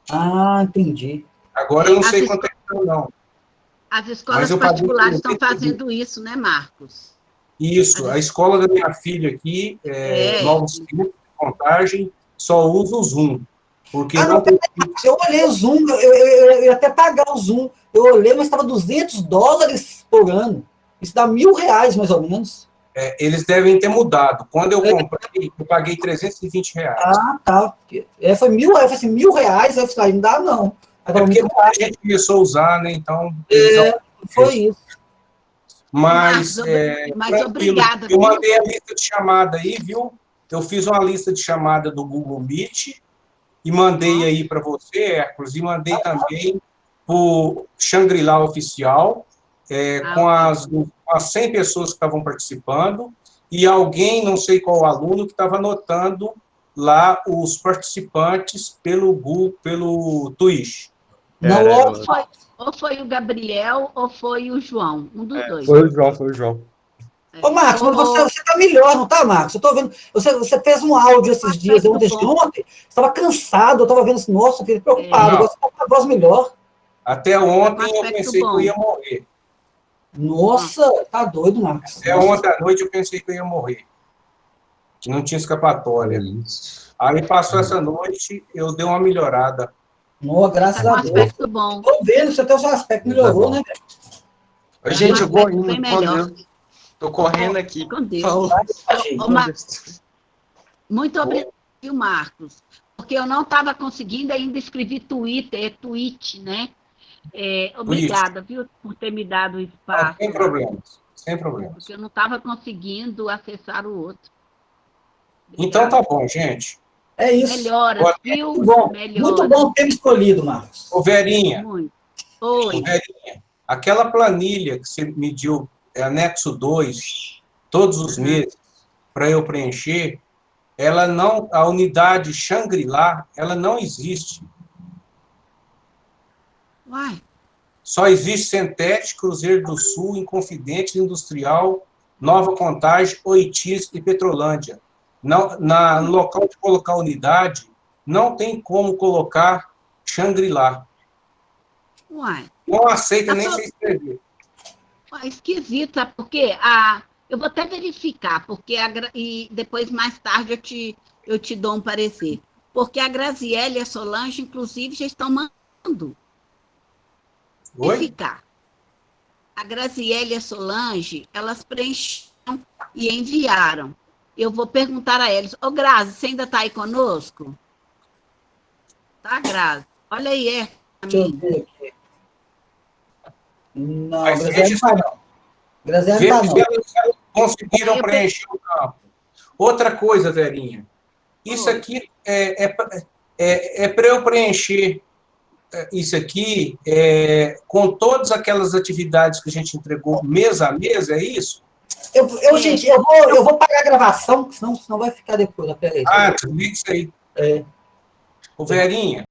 Ah, entendi. Agora eu não sei quanto é que não. As escolas particulares estão fazendo isso, né, Marcos? Isso, a escola da minha filha aqui, Novos Tempos, Contagem, só usa o Zoom. Porque eu olhei o Zoom, eu ia até pagar o Zoom. Eu olhei, mas estava $200 por ano. Isso dá R$1.000, mais ou menos. Eles devem ter mudado. Quando eu comprei, eu paguei R$320. Ah, tá. Foi R$1.000, eu falei assim, R$1.000, eu falei, não dá, não. Agora, porque a gente começou a usar, né? Então. Foi isso. Mas obrigada. Eu mandei a lista de chamada aí, viu? Eu fiz uma lista de chamada do Google Meet e mandei aí para você, Hércules, e mandei também para o Shangri-La Oficial, com as 100 pessoas que estavam participando, e alguém, não sei qual aluno, que estava anotando lá os participantes pelo Google, pelo Twitch. Ou foi o Gabriel ou foi o João, um dos dois. Foi o João. Ô, Marcos, mas você está melhor, não está, Marcos? Eu estou vendo. Você fez um áudio esses dias, ontem, você estava cansado, eu estava vendo assim, nossa, eu fiquei preocupado, você está com a voz melhor. Até ontem eu pensei que eu ia morrer. Nossa, tá doido, Marcos. Até ontem à noite eu pensei que eu ia morrer. Que não tinha escapatória. Aí passou essa noite, eu dei uma melhorada. Oh, graças a Deus. Aspecto bom. Tô vendo, você tem o seu aspecto melhorou, né? Oi, gente, eu vou indo. Tô correndo aqui. Com Deus. Muito obrigado, Marcos. porque eu não estava conseguindo ainda escrever Twitter, é tweet, né? Obrigada, viu, por ter me dado o espaço. Sem problemas, sem problemas. Porque eu não estava conseguindo acessar o outro. Então tá bom, gente. É isso. Melhoras, viu? Muito bom. Melhoras. Muito bom ter escolhido, Marcos. Ô, Verinha. Muito. Ô, Verinha, aquela planilha que você mediu, anexo 2, todos os meses, para eu preencher, ela não, a unidade Shangri-La, ela não existe. Uai. Só existe Centete, Cruzeiro do Sul, Inconfidente, Industrial, Nova Contagem, Oitis e Petrolândia. Não, no local de colocar unidade, não tem como colocar Shangri-La. Uai. Não aceita nem se escrever. Uai, esquisito, sabe por quê? Eu vou até verificar, porque e depois, mais tarde, eu te dou um parecer. Porque a Graziele e a Solange, inclusive, já estão mandando. Oi? Verificar. A Graziele e a Solange, elas preencheram e enviaram. Eu vou perguntar a eles. Ô, Grazi, você ainda está aí conosco? Tá, Grazi? Olha aí, Deixa eu ver aqui. Não, Graziele não está, não. Graziele não está, não. Elas conseguiram preencher o campo. Outra coisa, Verinha. Isso aqui é para eu preencher isso aqui com todas aquelas atividades que a gente entregou mês a mês, é isso? Gente, eu vou parar a gravação, senão vai ficar depois. Peraí. Desliga isso aí. Ô, Verinha,